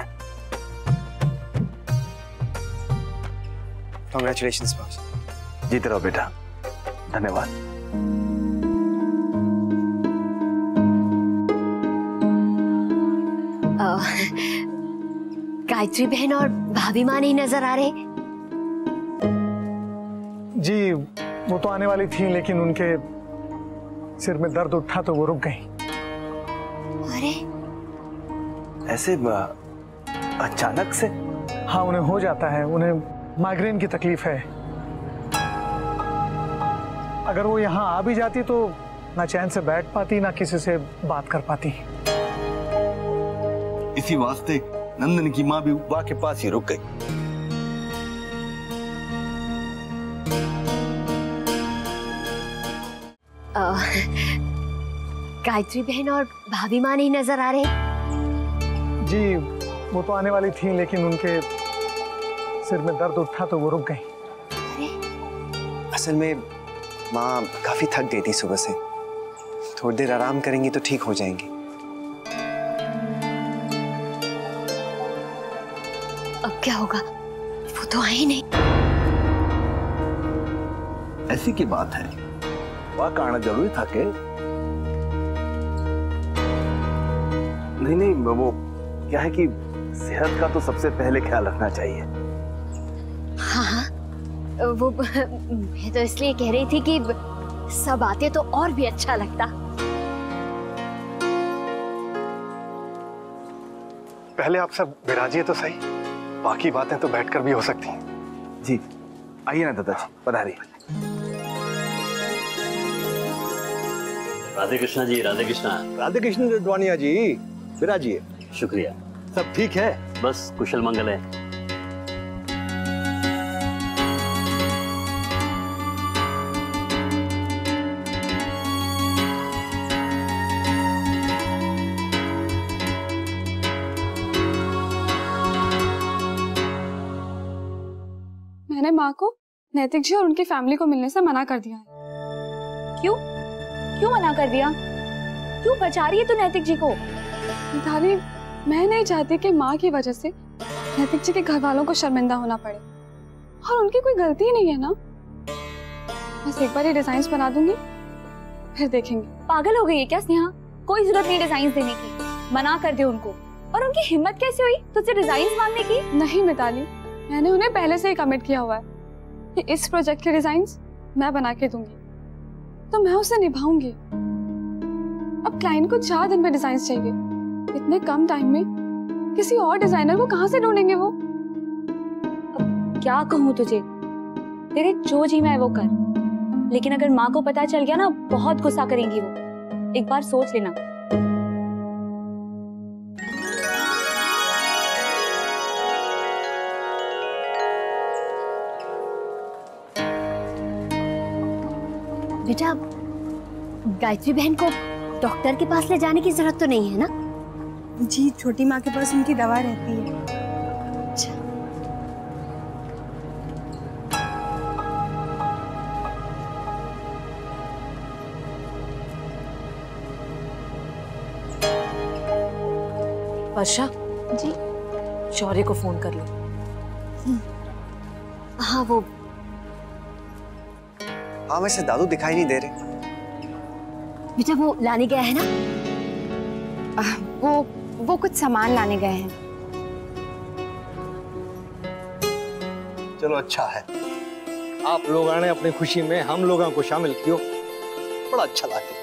Congratulations boss. जीते रहो बेटा, धन्यवाद। गायत्री बहन और भाभी माँ नहीं नजर आ रहे? जी वो तो आने वाली थी, लेकिन उनके सिर में दर्द उठा तो वो रुक गई। अरे ऐसे अचानक से? हाँ उन्हें हो जाता है, उन्हें माइग्रेन की तकलीफ है। अगर वो यहाँ आ भी जाती तो ना चैन से बैठ पाती ना किसी से बात कर पाती। इसी वास्ते नंदन की माँ भी बा के पास ही रुक गई। गायत्री बहन और भाभी माँ नहीं नजर आ रहे? जी वो तो आने वाली थी, लेकिन उनके सिर में दर्द उठा तो वो रुक गई। असल में माँ काफी थक गई थी सुबह से, थोड़ी देर आराम करेंगी तो ठीक हो जाएंगी। अब क्या होगा? वो तो आई नहीं। ऐसी की बात है, वह आना जरूरी था के? नहीं, वो क्या है कि सेहत का तो सबसे पहले ख्याल रखना चाहिए। हाँ, वो मैं तो इसलिए कह रही थी कि सब आते तो और भी अच्छा लगता। पहले आप सब विराजिए तो सही, बाकी बातें तो बैठकर भी हो सकती हैं। जी आइए ना दादाजी, पधारिए। राधे कृष्णा जी, राधे कृष्णा। राधे कृष्ण रडवानिया जी, विराजिए। शुक्रिया। सब ठीक है? बस कुशल मंगल है। मैंने माँ को नैतिक जी और उनकी फैमिली को मिलने से मना कर दिया है। क्यों? क्यों मना कर दिया? क्यों बचा रही है तू नैतिक जी को? मिताली, मैं नहीं चाहती कि माँ की वजह से नैतिक जी के घर वालों को शर्मिंदा होना पड़े, और उनकी कोई गलती ही नहीं है ना। बस एक बार ये डिजाइन्स बना दूंगी, फिर देखेंगे। पागल हो गई है क्या स्नेहा? कोई जरूरत नहीं डिजाइन्स देने की, मना कर दे उनको। और उनकी हिम्मत कैसे हुई तुझसे डिजाइन्स मांगने की? नहीं मिताली, मैंने उन्हें पहले से ही कमिट किया हुआ है कि इस प्रोजेक्ट के डिजाइन्स मैं बना के दूंगी, तो मैं उसे निभाऊंगी। अब क्लाइंट को 4 दिन में डिजाइन्स चाहिए, इतने कम टाइम में किसी और डिजाइनर को कहां से ढूंढेंगे वो? अब क्या कहूँ तुझे, तेरे जो जी में वो कर, लेकिन अगर माँ को पता चल गया ना, बहुत गुस्सा करेंगी वो। एक बार सोच लेना। बेटा, गायत्री बहन को डॉक्टर के पास ले जाने की जरूरत तो नहीं है ना? जी छोटी माँ के पास उनकी दवा रहती है। अच्छा। वर्षा जी, शौर्य को फोन कर लो। हाँ वो हाँ, वैसे दादू दिखाई नहीं दे रहे। बेटा वो लाने गया है ना? वो कुछ सामान लाने गए हैं। चलो अच्छा है, आप लोग आने अपनी खुशी में हम लोगों को शामिल कियो, बड़ा अच्छा लगे।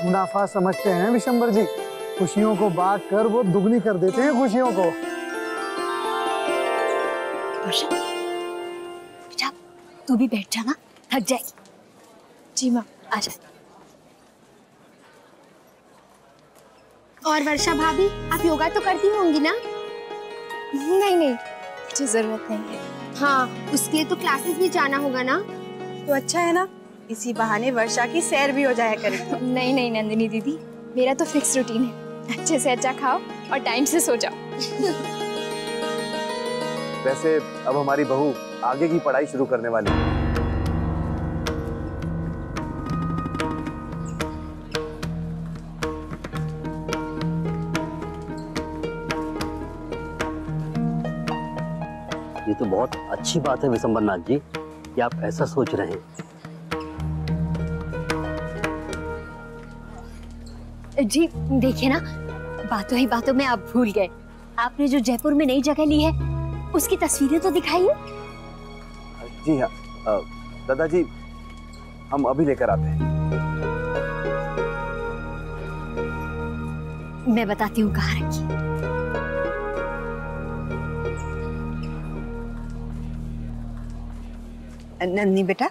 मुनाफा समझते हैं विशंबर जी, खुशियों को बांट कर वो दुगनी कर देते हैं खुशियों को। बेटा तू भी बैठ जाना, थक जाएगी। जी माँ। आजा। और वर्षा भाभी, आप योगा तो करती होंगी ना? नहीं नहीं, मुझे जरूरत नहीं है। हाँ, उसके लिए तो क्लासेस भी जाना होगा ना? तो अच्छा है ना, इसी बहाने वर्षा की सैर भी हो जाया करेगी। नहीं नहीं नंदिनी दीदी, मेरा तो फिक्स रूटीन है, अच्छे से अच्छा खाओ और टाइम से सो जाओ। वैसे अब हमारी बहू आगे की पढ़ाई शुरू करने वाली है, तो बहुत अच्छी बात है विशंबरनाथ जी कि आप ऐसा सोच रहे हैं। जी देखिए ना, बातों ही बातों में आप भूल गए, आपने जो जयपुर में नई जगह ली है उसकी तस्वीरें तो दिखाइए। जी हाँ दादाजी, हम अभी लेकर आते हैं। मैं बताती हूँ कहाँ रखी। नंदनी बेटा,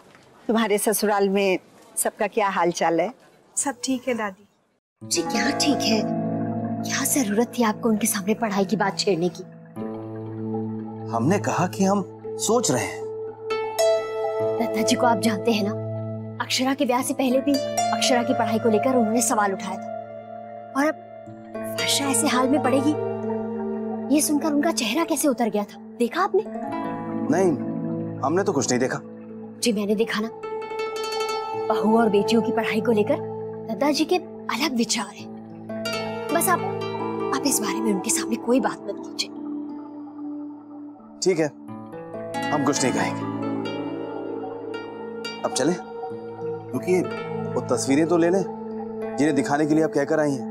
तुम्हारे ससुराल में सबका क्या हाल चाल है? सब ठीक है दादी जी। क्या ठीक है? क्या जरूरत थी आपको उनके सामने पढ़ाई की बात छेड़ने की? हमने कहा कि हम सोच रहे हैं। दत्ता जी को आप जानते हैं ना, अक्षरा के ब्याह से पहले भी अक्षरा की पढ़ाई को लेकर उन्होंने सवाल उठाया था, और अब वर्षा ऐसे हाल में पड़ेगी, ये सुनकर उनका चेहरा कैसे उतर गया था, देखा आपने? नहीं, हमने तो कुछ नहीं देखा। जी मैंने देखा ना, बहू और बेटियों की पढ़ाई को लेकर दादाजी के अलग विचार हैं। बस आप इस बारे में उनके सामने कोई बात मत कीजिए। ठीक है, हम कुछ नहीं कहेंगे। अब चले, क्योंकि वो तस्वीरें तो ले लें जिन्हें दिखाने के लिए आप कहकर आई हैं।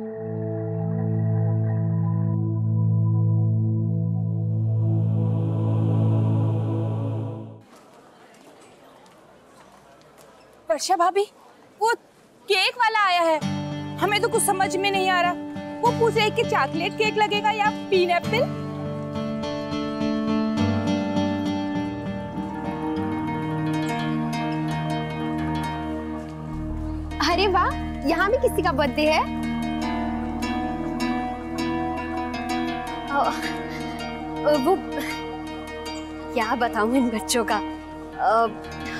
वर्षा भाभी, वो केक वाला आया है, हमें तो कुछ समझ में नहीं आ रहा। वो पूछ रहे कि चॉकलेट केक लगेगा या पाइनएप्पल। अरे वाह, यहाँ भी किसी का बर्थडे है। वो क्या बताऊं इन बच्चों का,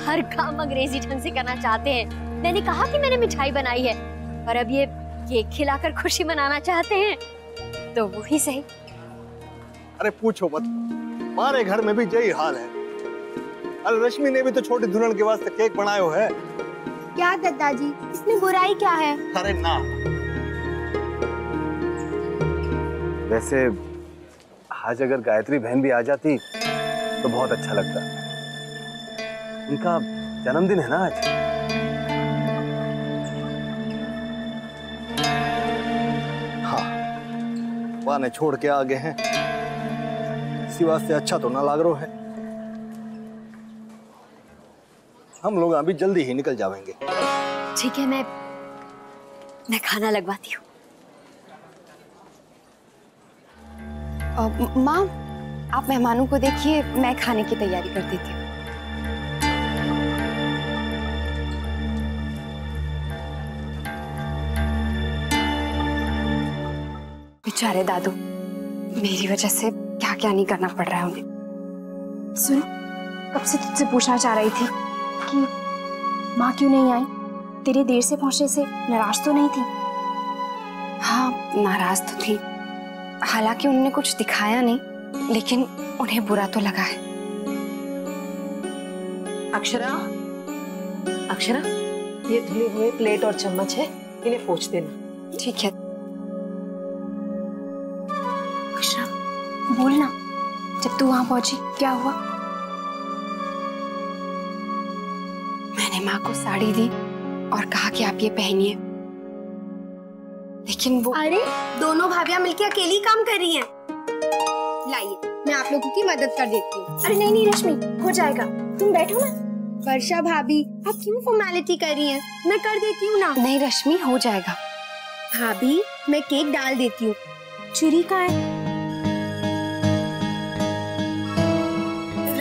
हर काम अंग्रेजी ढंग से करना चाहते हैं। मैंने कहा कि मैंने मिठाई बनाई है, और अब ये केक खिलाकर खुशी मनाना चाहते हैं, तो वो ही सही। अरे पूछो मत, हमारे घर में भी यही हाल है। अरे रश्मि ने भी तो छोटी दुल्हन के वास्ते केक बनायो है। क्या दादाजी, इसमें बुराई क्या है? अरे ना, वैसे आज अगर गायत्री बहन भी आ जाती तो बहुत अच्छा लगता। उनका जन्मदिन है ना आज। हाँ, वाने छोड़ के आ गए हैं, इसी वास्ते अच्छा तो ना लाग रो है। हम लोग अभी जल्दी ही निकल जाएंगे। ठीक है, मैं खाना लगवाती हूँ। माँ, आप मेहमानों को देखिए, मैं खाने की तैयारी कर देती हूँ। बेचारे दादू, मेरी वजह से क्या क्या नहीं करना पड़ रहा है उन्हें। सुन, कब से तुझसे पूछना चाह रही थी कि माँ क्यों नहीं आई? तेरे देर से पहुंचने से नाराज तो नहीं थी? हाँ, नाराज तो थी, हालांकि उन्होंने कुछ दिखाया नहीं, लेकिन उन्हें बुरा तो लगा है। अक्षरा, अक्षरा, ये धुले हुए प्लेट और चम्मच है, इन्हें पोंछ देना। ठीक है। अक्षरा, बोल ना, जब तू वहां पहुंची क्या हुआ? मैंने माँ को साड़ी दी और कहा कि आप ये पहनिए, लेकिन वो... अरे, दोनों भाभियां मिलके अकेली काम कर रही हैं। लाइए, मैं आप लोगों की मदद कर देती हूँ। अरे नहीं रश्मि, हो जाएगा, तुम बैठो ना। वर्षा भाभी, आप क्यों फॉर्मेलिटी कर रही हैं? मैं कर देती हूँ ना। नहीं रश्मि, हो जाएगा। भाभी, मैं केक डाल देती हूँ। चुरी कहाँ है?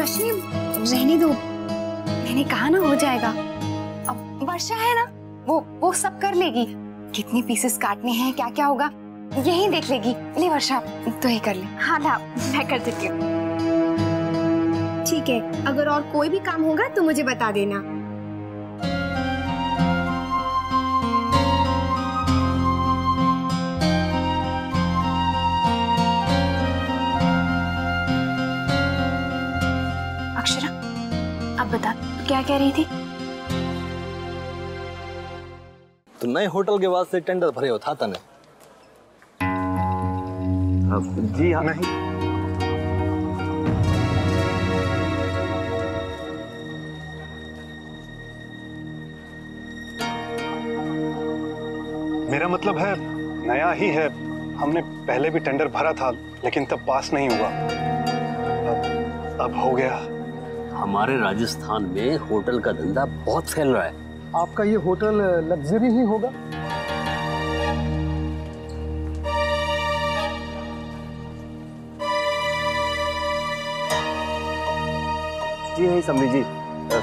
रश्मि, रहने दो, मैंने कहा ना हो जाएगा। अब वर्षा है ना, वो सब कर लेगी। कितने पीसेस काटने हैं, क्या क्या होगा, यही देख लेगी। ले वर्षा, तो ही कर ले। हाँ, मैं कर देती हूँ। ठीक है, अगर और कोई भी काम होगा तो मुझे बता देना। अक्षरा, अब बता, क्या कह रही थी? तो नए होटल के वास्ते टेंडर भरे हो था तने? जी हाँ। नहीं, मेरा मतलब है नया ही है, हमने पहले भी टेंडर भरा था लेकिन तब पास नहीं हुआ। अब हो गया। हमारे राजस्थान में होटल का धंधा बहुत फैल रहा है। आपका ये होटल लग्जरी ही होगा? जी नहीं समझी जी,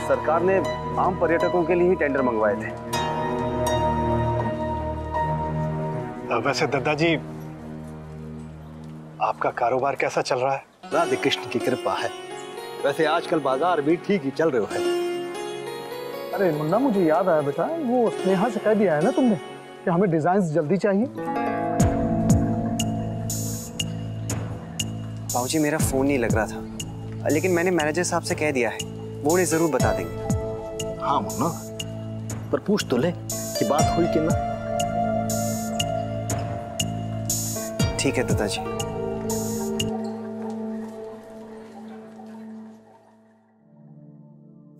सरकार ने आम पर्यटकों के लिए ही टेंडर मंगवाए थे। वैसे दद्दा जी, आपका कारोबार कैसा चल रहा है? राधे कृष्ण की कृपा है। वैसे आजकल बाजार भी ठीक ही चल रहे हैं। अरे मुन्ना, मुझे याद आया बेटा, वो स्नेहा से कह दिया है ना तुमने कि हमें डिजाइन जल्दी चाहिए? बाबूजी मेरा फोन नहीं लग रहा था, लेकिन मैंने मैनेजर साहब से कह दिया है, वो उन्हें जरूर बता देंगे। हाँ मुन्ना, पर पूछ तो ले कि बात हुई कि ना। ठीक है दादाजी।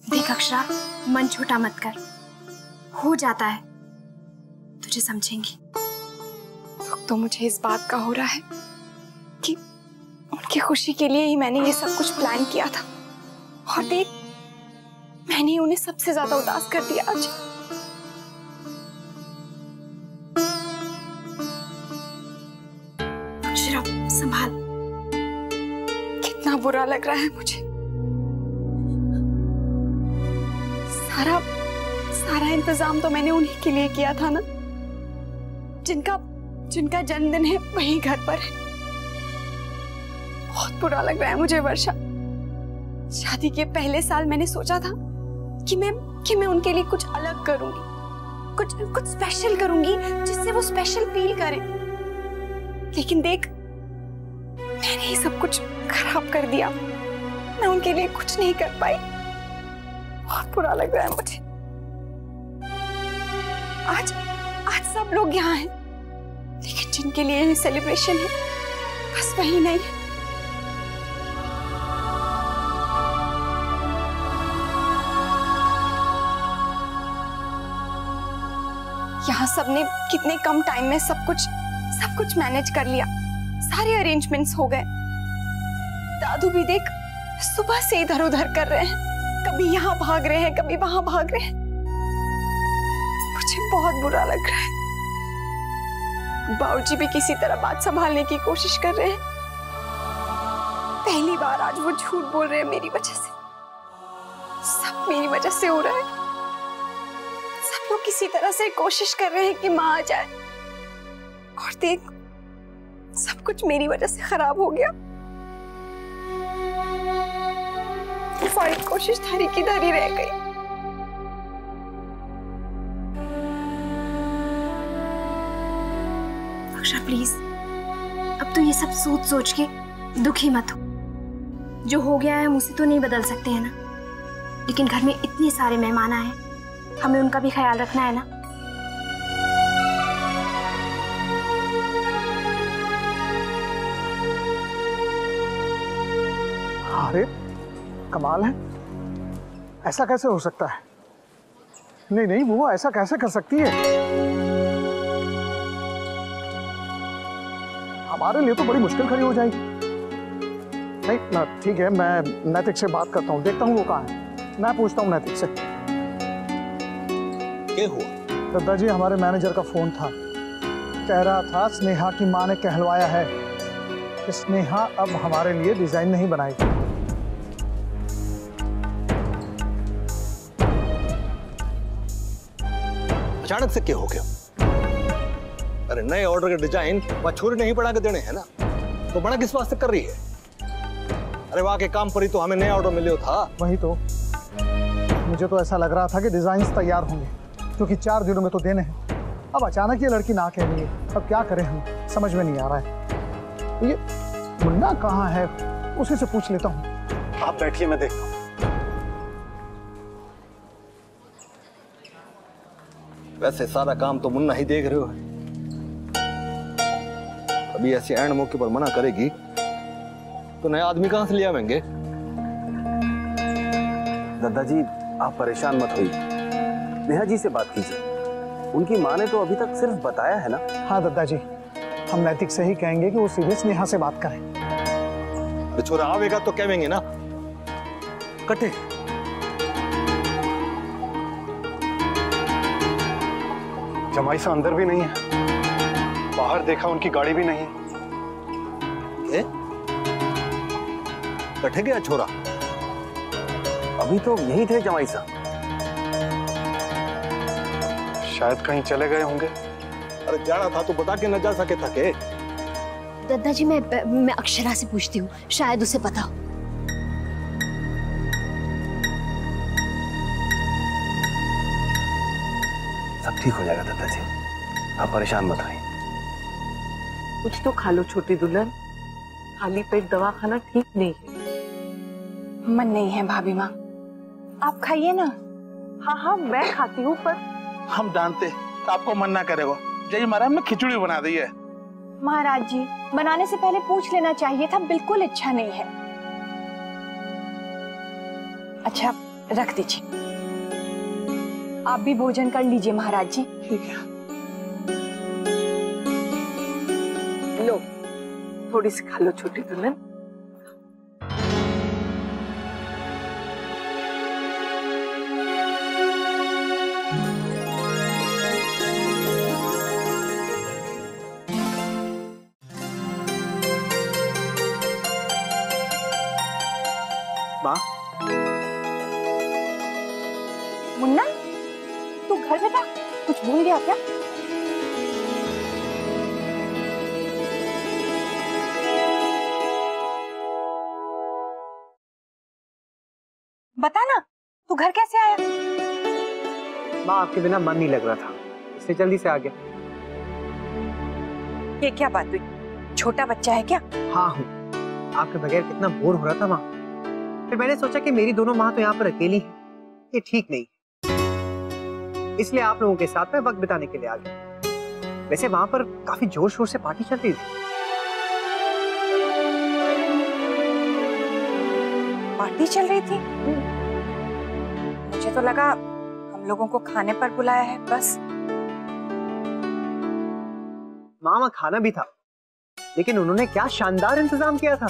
देख अक्षरा, मन छोटा मत कर, हो जाता है, तुझे समझेंगी। दुख तो मुझे इस बात का हो रहा है कि उनकी खुशी के लिए ही मैंने ये सब कुछ प्लान किया था, और देख मैंने उन्हें सबसे ज्यादा उदास कर दिया आज। अक्षरा संभाल, कितना बुरा लग रहा है मुझे। सारा इंतजाम तो मैंने उन्हीं के लिए किया था ना, जिनका जन्मदिन है वही घर पर है। बहुत बुरा लग रहा है मुझे वर्षा। शादी के पहले साल मैंने सोचा था कि मैं उनके लिए कुछ अलग करूंगी, कुछ स्पेशल करूंगी जिससे वो स्पेशल फील करें। लेकिन देख, मैंने ये सब कुछ खराब कर दिया, मैं उनके लिए कुछ नहीं कर पाई। बहुत बुरा लग रहा है मुझे। आज सब लोग यहाँ हैं, लेकिन जिनके लिए ये सेलिब्रेशन है बस वही नहीं है। यहाँ सबने कितने कम टाइम में सब कुछ मैनेज कर लिया, सारे अरेंजमेंट्स हो गए। दादू भी देख सुबह से इधर उधर कर रहे हैं, कभी यहाँ भाग रहे हैं, कभी वहां भाग रहे हैं। मुझे बहुत बुरा लग रहा है। बाबूजी भी किसी तरह बात संभालने की कोशिश कर रहे हैं। पहली बार आज वो झूठ बोल रहे हैं मेरी वजह से। सब मेरी वजह से हो रहा है। सब लोग किसी तरह से कोशिश कर रहे हैं कि माँ आ जाए, और देख सब कुछ मेरी वजह से खराब हो गया। सारी कोशिश धरी की धरी रह गई। अक्षरा प्लीज, अब तो ये सब सोच के दुखी मत हो। जो हो गया है हम उसे तो नहीं बदल सकते हैं ना, लेकिन घर में इतने सारे मेहमान आए हैं, हमें उनका भी ख्याल रखना है ना। अरे कमाल है, ऐसा कैसे हो सकता है? नहीं, वो ऐसा कैसे कर सकती है? हमारे लिए तो बड़ी मुश्किल खड़ी हो जाएगी। नहीं ना, ठीक है, मैं नैतिक से बात करता हूँ, देखता हूँ वो कहाँ है। मैं पूछता हूँ नैतिक से। क्या हुआ? दादाजी, हमारे मैनेजर का फोन था, कह रहा था स्नेहा की माँ ने कहलवाया है कि स्नेहा अब हमारे लिए डिजाइन नहीं बनाएगी। अचानक से क्या हो गया? अरे नए ऑर्डर के डिजाइन वह छोरी नहीं बना के देने हैं ना, तो बड़ा किस वास्ते कर रही है? अरे वहां के काम पर ही तो हमें नया ऑर्डर मिले था। वही तो, मुझे तो ऐसा लग रहा था कि डिजाइन तैयार होंगे, क्योंकि 4 दिनों में तो देने हैं। अब अचानक ये लड़की ना कह रही है, अब क्या करें हम, समझ में नहीं आ रहा है। ये मुन्ना कहाँ है, उसी से पूछ लेता हूँ। आप बैठिए, मैं देखता हूँ। वैसे सारा काम तो मुन्ना ही देख रहे हो। अभी ऐसे ऐन मौके पर मना करेगी तो नया आदमी कहां से ले आवेंगे? दादाजी आप परेशान मत होइए, नेहा जी से बात कीजिए, उनकी माँ ने तो अभी तक सिर्फ बताया है ना। हाँ दादाजी, हम नैतिक से ही कहेंगे कि वो सीधे स्नेहा से बात करें। अरे छोरा आवेगा तो कहेंगे ना कटे। जमाईसा अंदर भी नहीं है, बाहर देखा उनकी गाड़ी भी नहीं है। कटे गया छोरा? अभी तो यही थे जमाईसा। शायद कहीं चले गए होंगे। अरे जाना था तो बता के न जा सके था के? दादाजी मैं अक्षरा से पूछती हूँ, शायद उसे पता हो। सब ठीक हो जाएगा दादाजी, आप परेशान मत होइए। कुछ तो खा लो छोटी दुल्हन, खाली पेट दवा खाना ठीक नहीं है। मन नहीं है भाभी माँ, आप खाइए ना। हाँ हाँ मैं खाती हूँ, पर हम जानते तो आपको मन ना करेगा। जय महाराज ने खिचड़ी बना दी है। महाराज जी, बनाने से पहले पूछ लेना चाहिए था, बिल्कुल इच्छा नहीं है। अच्छा रख दीजिए, आप भी भोजन कर लीजिए महाराज जी। ठीक है। लो थोड़ी सी खा लो छोटी दुल्हन। माँ, मुन्ना तू घर में था, कुछ भूल गया क्या? बता ना, तू घर कैसे आया? माँ आपके बिना मन नहीं लग रहा था, इसलिए जल्दी से आ गया। ये क्या बात हुई? छोटा बच्चा है क्या? हाँ हूँ, आपके बगैर कितना बोर हो रहा था माँ। फिर मैंने सोचा कि मेरी दोनों माँ तो यहाँ पर अकेली है, ये ठीक नहीं, इसलिए आप लोगों के साथ में वक्त बिताने के लिए आ गया। वैसे वहां पर काफी जोर शोर से पार्टी चल रही थी। पार्टी चल रही थी? मुझे तो लगा हम लोगों को खाने पर बुलाया है बस। मामा खाना भी था, लेकिन उन्होंने क्या शानदार इंतजाम किया था।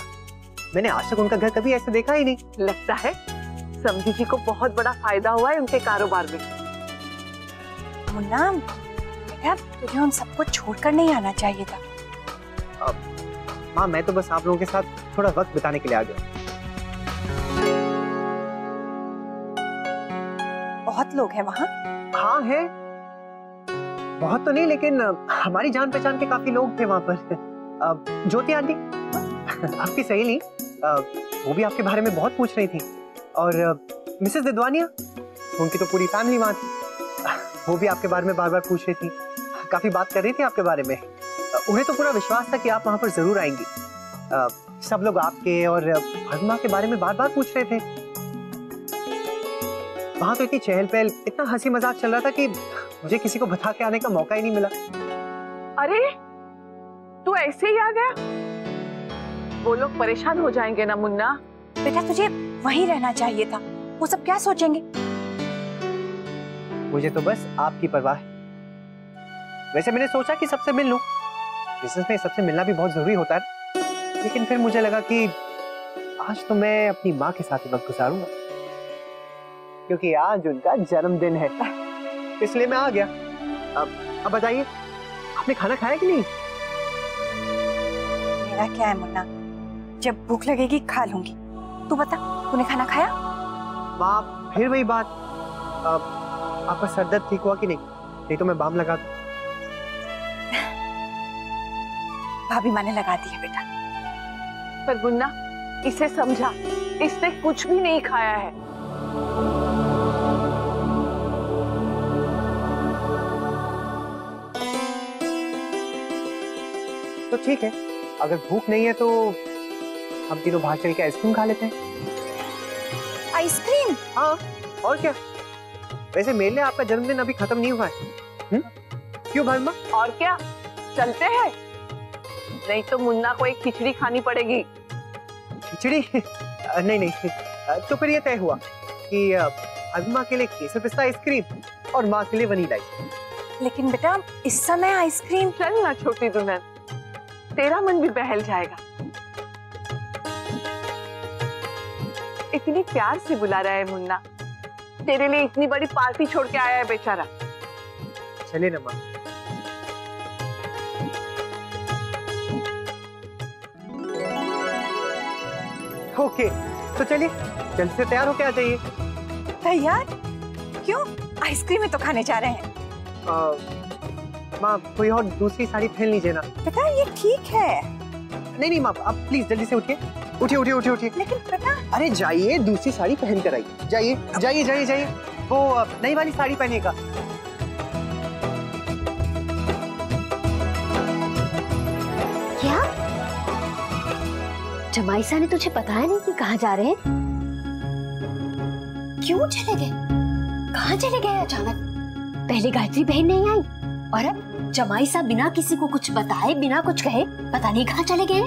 मैंने आज तक उनका घर कभी ऐसे देखा ही नहीं। लगता है समधी जी को बहुत बड़ा फायदा हुआ है उनके कारोबार में। मुन्ना बेटा, तुझे उन सबको छोड़कर नहीं आना चाहिए था। माँ मैं तो बस आप लोगों के साथ थोड़ा वक्त बिताने के लिए आ गया। बहुत लोग हैं वहाँ? हाँ है, बहुत तो नहीं, लेकिन हमारी जान पहचान के काफी लोग थे वहाँ पर। ज्योति आंटी आपकी सहेली, वो भी आपके बारे में बहुत पूछ रही थी, और मिसेस दिदवानिया, उनकी तो पूरी फैमिली वहाँ थी, वो भी आपके बारे में बार बार पूछ रही थी, काफी बात कर रही थी आपके बारे में। उन्हें तो पूरा विश्वास था कि आप वहाँ पर जरूर आएंगी। सब लोग आपके और भगमा के बारे में बार बार पूछ रहे थे। वहाँ तो इतनी चहल पहल, इतना हंसी मजाक चल रहा था कि मुझे किसी को बता के आने का मौका ही नहीं मिला। अरे तू ऐसे ही आ गया? वो लोग परेशान हो जाएंगे ना मुन्ना। बेटा तुझे वहीं रहना चाहिए था, वो सब क्या सोचेंगे? मुझे तो बस आपकी परवाह है। वैसे मैंने सोचा कि सबसे मिल लूं, बिजनेस में सबसे मिलना भी बहुत जरूरी होता है, लेकिन फिर मुझे लगा कि आज तो मैं अपनी माँ के साथ ही वक्त गुजारूंगा, क्योंकि आज उनका जन्मदिन है, इसलिए मैं आ गया। अब बताइए, आपने खाना खाया कि नहीं? मेरा क्या है मुन्ना, जब भूख लगेगी खा लूंगी। तू बता, तूने खाना खाया? माँ फिर वही बात, आपका सर दर्द ठीक हुआ कि नहीं? नहीं तो मैं बाम लगा दूं। भाभी माँ ने लगा दी है बेटा। पर मुन्ना इसे समझा, इसने कुछ भी नहीं खाया है। तो ठीक है, अगर भूख नहीं है तो हम तीनों बाहर चल के आइसक्रीम खा लेते हैं। आइसक्रीम? हाँ और क्या, वैसे मेरे लिए आपका जन्मदिन अभी खत्म नहीं हुआ है। क्यों भाईमा? और क्या, चलते हैं, नहीं तो मुन्ना को एक खिचड़ी खानी पड़ेगी। खिचड़ी? नहीं नहीं, तो फिर ये तय हुआ कि भाईमा के लिए केसर पिस्ता आइसक्रीम और माँ के लिए वनीला आइसक्रीम। लेकिन बेटा इस समय आइसक्रीम। चल ना छोटी दुल्हन, तेरा मन भी बहल जाएगा। इतनी प्यार से बुला रहा है मुन्ना, तेरे लिए इतनी बड़ी पार्टी छोड़ के आया है बेचारा। चलिए ना माँ। ओके, तो चलिए जल्द से तैयार होके आ जाइए। तैयार? क्यों? आइसक्रीम ही तो खाने जा रहे हैं। माँ कोई और दूसरी साड़ी पहन लीजिए ना। बेटा ये ठीक है। नहीं माँ, आप प्लीज जल्दी से उठिए। उठिए उठिए उठिए उठिए। लेकिन बेटा। अरे जाइए, दूसरी साड़ी पहन कर आइए। जाइए जाइए जाइए जाइए, वो नई वाली साड़ी पहनेगा। क्या जमाईसा ने तुझे बताया नहीं कि कहाँ जा रहे हैं? क्यों चले गए? कहाँ चले गए अचानक? पहले गायत्री बहन नहीं आई और अब जमाईसा बिना किसी को कुछ बताए, बिना कुछ कहे पता नहीं कहाँ चले गए।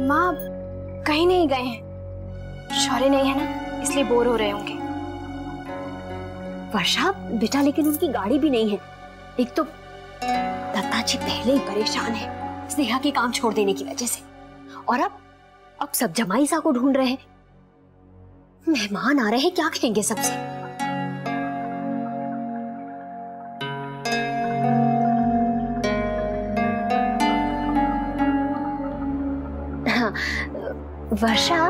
माँ कहीं नहीं गए हैं, शौर्य नहीं है ना, इसलिए बोर हो रहे होंगे। वर्षा बेटा, लेकिन उनकी गाड़ी भी नहीं है। एक तो दत्ता जी पहले ही परेशान है स्नेहा के काम छोड़ देने की वजह से, और अब सब जमाईसा को ढूंढ रहे हैं। मेहमान आ रहे हैं, क्या कहेंगे सबसे? हाँ, वर्षा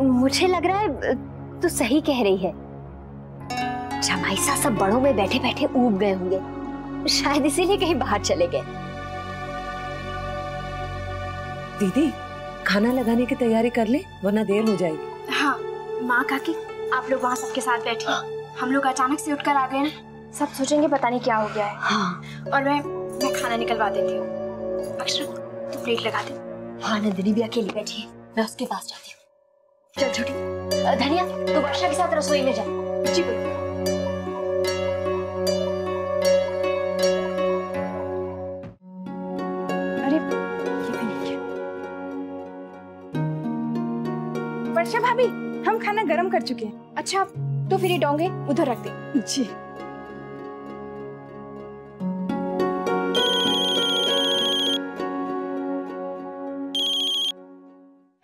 मुझे लग रहा है तू सही कह रही है। जमाईसा सब बड़ों में बैठे बैठे ऊब गए होंगे, शायद इसीलिए कहीं बाहर चले गए। दीदी खाना लगाने की तैयारी कर ले, वरना देर हो जाएगी। हाँ माँ काकी, आप लोग वहाँ सबके साथ बैठिए। हम लोग अचानक से उठकर आ गए ना, सब सोचेंगे पता नहीं क्या हो गया है। हाँ। और मैं खाना निकलवा देती हूँ। अक्षरा तू प्लेट लगा दे। हाँ, नंदिनी भी अकेली बैठी है, मैं उसके पास जाती हूँ। चल छोटी। धनिया तो वर्षा के साथ रसोई में जा। जी बोल। वर्षा भाभी, हम खाना गरम कर चुके हैं। अच्छा तो फिर ये डोंगे उधर रख दे। जी।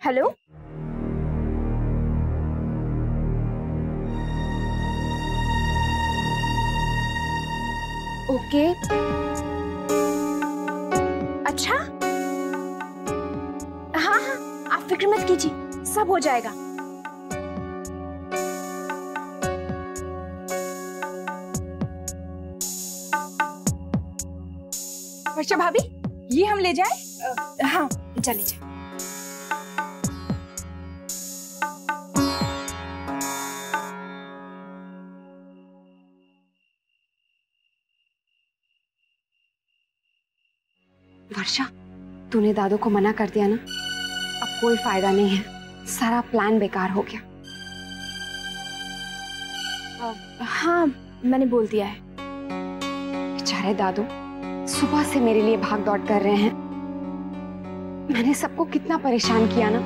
Hello, okay. अच्छा हाँ हाँ, आप फिक्र मत कीजिए, सब हो जाएगा। वर्षा भाभी, ये हम ले जाए? हाँ चले जाए। वर्षा, तूने दादू को मना कर दिया ना, अब कोई फायदा नहीं है, सारा प्लान बेकार हो गया। हाँ मैंने बोल दिया है। बेचारे दादू सुबह से मेरे लिए भाग दौड़ कर रहे हैं। मैंने सबको कितना परेशान किया ना।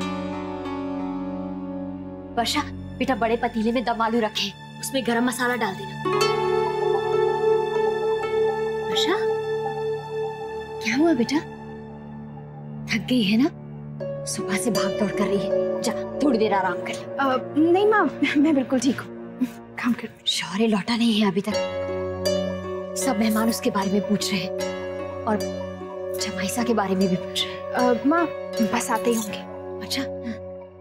वर्षा बेटा, बड़े पतीले में दम आलू रखे, उसमें गरम मसाला डाल देना। वर्षा क्या हुआ बेटा? थक गई है ना? सुबह से भाग दौड़ कर रही है, जा थोड़ी देर आराम कर ले। नहीं माँ, मैं बिल्कुल ठीक हूँ, काम कर। शौर्य लौटा नहीं है अभी तक, सब मेहमान उसके बारे में पूछ रहे हैं और जमाईसा के बारे में भी पूछ रहे हैं। माँ बस आते ही होंगे। अच्छा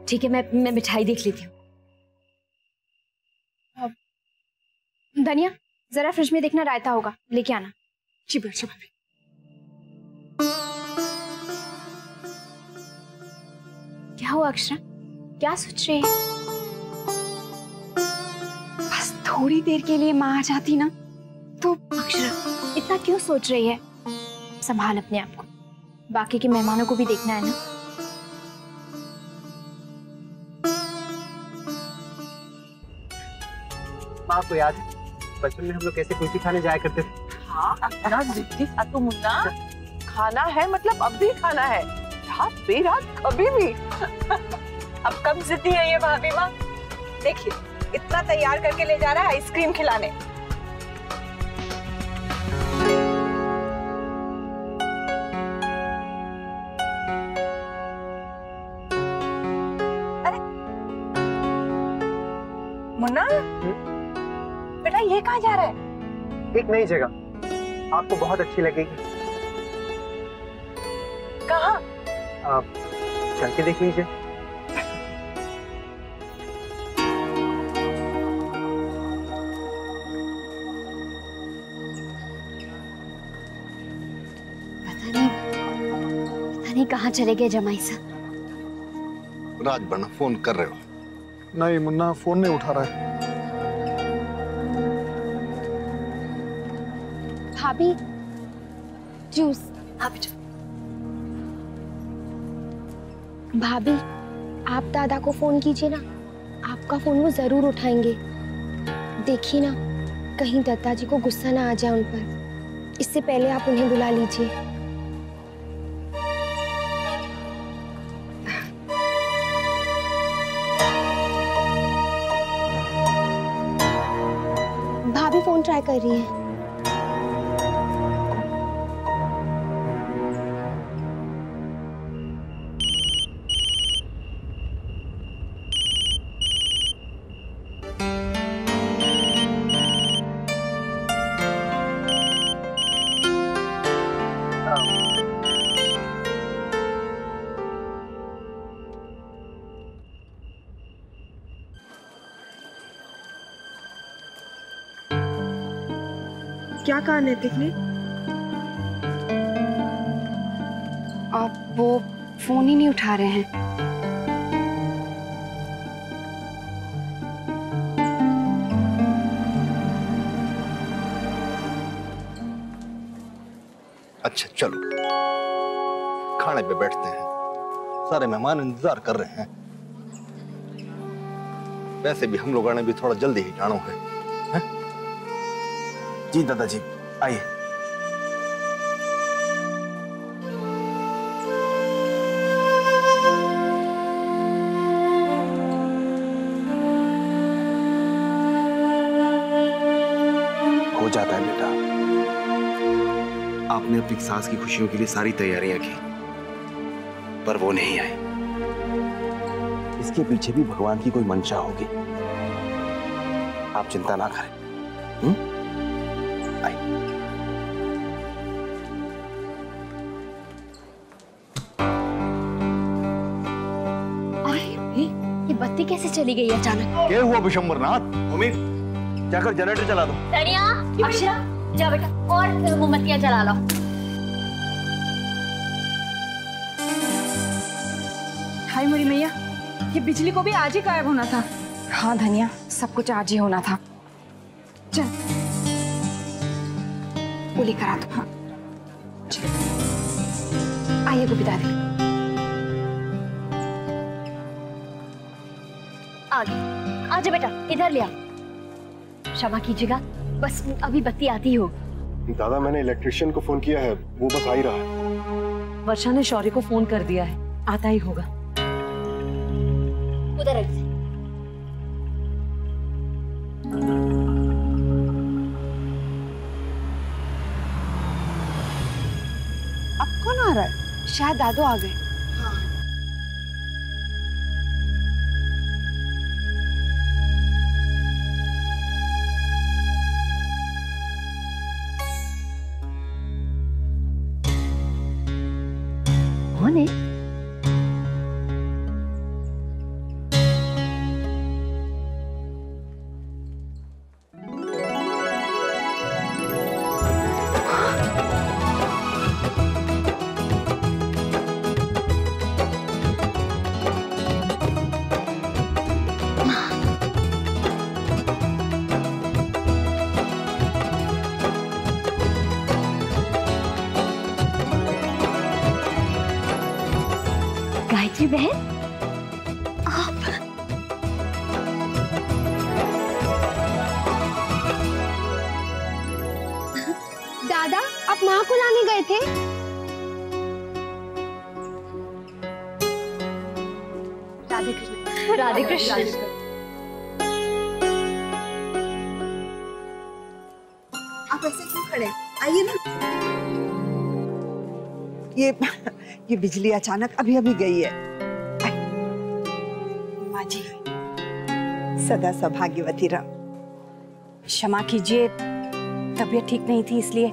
ठीक है, मैं मिठाई देख लेती हूँ। धनिया जरा फ्रिज में देखना, रायता होगा, लेके आना। जी वर्षा भाभी। क्या हुआ अक्षरा, क्या सोच रहे हैं? बस थोड़ी देर के लिए माँ आ जाती ना तो। अक्षरा इतना क्यों सोच रही है? संभाल अपने आप को, बाकी के मेहमानों को भी देखना है ना। माँ को याद है बचपन में हम लोग कैसे कुल्फी खाने जाया करते थे? हाँ, अपना जिद्दी तो मुन्ना, खाना है मतलब अब भी खाना है, रात बेरात कभी भी। अब कब जिद्दी है ये भाभी माँ? देखिए इतना तैयार करके ले जा रहा है आइसक्रीम खिलाने, मुन्ना बेटा ये कहाँ जा रहा है? एक नई जगह, आपको बहुत अच्छी लगेगी। कहाँ? आप चल के देख लीजिए। पता नहीं कहाँ चले गए जमाई साहब। राज बना फोन कर रहे हो? नहीं, मुन्ना फोन नहीं उठा रहा है। भाभी जूस। भाभी आप दादा को फोन कीजिए ना, आपका फोन वो जरूर उठाएंगे। देखिए ना कहीं दत्ता जी को गुस्सा ना आ जाए उन पर, इससे पहले आप उन्हें बुला लीजिए। भाभी फोन ट्राई कर रही है। क्या कहा नैतिक ने? आप वो फोन ही नहीं उठा रहे हैं। अच्छा चलो खाने पे बैठते हैं, सारे मेहमान इंतजार कर रहे हैं। वैसे भी हम लोगों ने भी थोड़ा जल्दी ही जाना है। जी दादाजी आइए। हो जाता है बेटा, आपने अपनी सास की खुशियों के लिए सारी तैयारियां की, पर वो नहीं आई। इसके पीछे भी भगवान की कोई मंशा होगी, आप चिंता ना करें। ये बत्ती कैसे चली गई अचानक? क्या हुआ विशंबरनाथ? उम्मीद जाकर जनरेटर चला दो। तनिया, अक्षरा, जा बेटा और मोमबत्तियां जला लो। हाय मेरी मैया, ये बिजली को भी आज ही गायब होना था। हाँ धनिया, सब कुछ आज ही होना था। चल वो लेकर आ दो। हाँ आइए गोपी दादी। आगे आजा बेटा, इधर ले आ। क्षमा कीजिएगा, बस अभी बत्ती आती हो। दादा मैंने इलेक्ट्रिशियन को फोन किया है, वो बस आ ही रहा है। वर्षा ने शौर्य को फोन कर दिया है, आता ही होगा। उधर रख। अब कौन आ रहा है? शायद दादू आ गए। कौन है? गायत्री बहन, आप दादा, आप माँ को लाने गए थे? राधे कृष्ण। राधे कृष्ण। आप ऐसे क्यों खड़े? आइए ना। ये बिजली अचानक अभी अभी गई है। माँ जी, सदा सौभाग्यवती रहो। क्षमा कीजिए, तबीयत ठीक नहीं थी इसलिए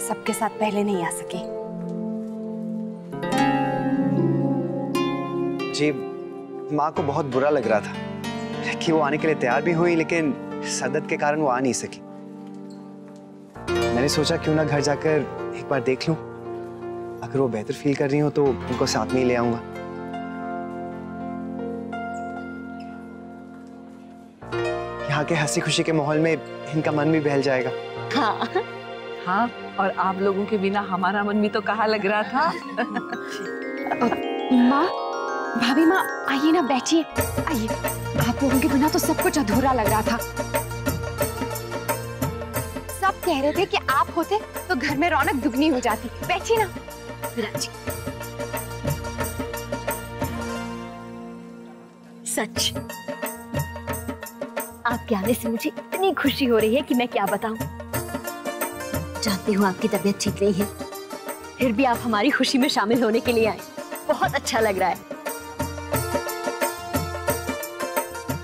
सबके साथ पहले नहीं आ सकी। जी, माँ को बहुत बुरा लग रहा था कि वो आने के लिए तैयार भी हुई, लेकिन सदत के कारण वो आ नहीं सकी। मैंने सोचा क्यों ना घर जाकर एक बार देख लूं, अगर वो बेहतर फील कर रही हो तो उनको साथ में ही ले आऊंगा। यहाँ के हंसी खुशी के माहौल में इनका मन भी बहल जाएगा। हाँ हाँ, और आप लोगों के बिना हमारा मन भी तो कहाँ लग रहा था। माँ, भाभी माँ, आइए ना, बैठिए, आइए। आप लोगों के बिना तो सब कुछ अधूरा लग रहा था। सब कह रहे थे कि आप होते तो घर में रौनक दुगनी हो जाती। बैठिए ना विराज। सच, आपके आने से मुझे इतनी खुशी हो रही है कि मैं क्या बताऊं। जानती हूँ आपकी तबीयत ठीक नहीं है, फिर भी आप हमारी खुशी में शामिल होने के लिए आए। बहुत अच्छा लग रहा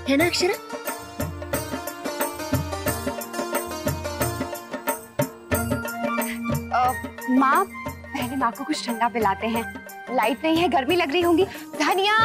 है ना अक्षरा? माँ, पहले माँ को कुछ ठंडा पिलाते हैं। लाइट नहीं है, गर्मी लग रही होंगी। धनिया,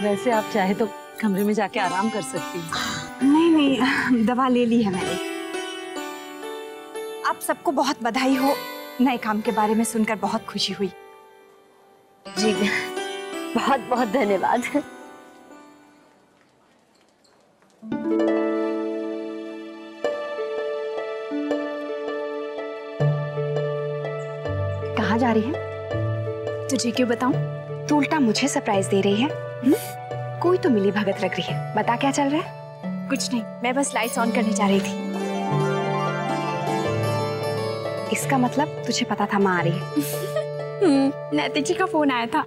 वैसे आप चाहे तो कमरे में जाके आराम कर सकती हैं। नहीं नहीं, दवा ले ली है मैंने। आप सबको बहुत बधाई हो, नए काम के बारे में सुनकर बहुत खुशी हुई। जी, बहुत बहुत धन्यवाद। कहाँ जा रही है? तुझे क्यों बताऊं? तू उल्टा मुझे सरप्राइज दे रही है। कोई तो मिली भगत लग रही है। बता क्या चल रहा है? कुछ नहीं, मैं बस लाइट्स ऑन करने जा रही थी। इसका मतलब तुझे पता था माँ आ रही है। नैतिक जी का फोन आया था।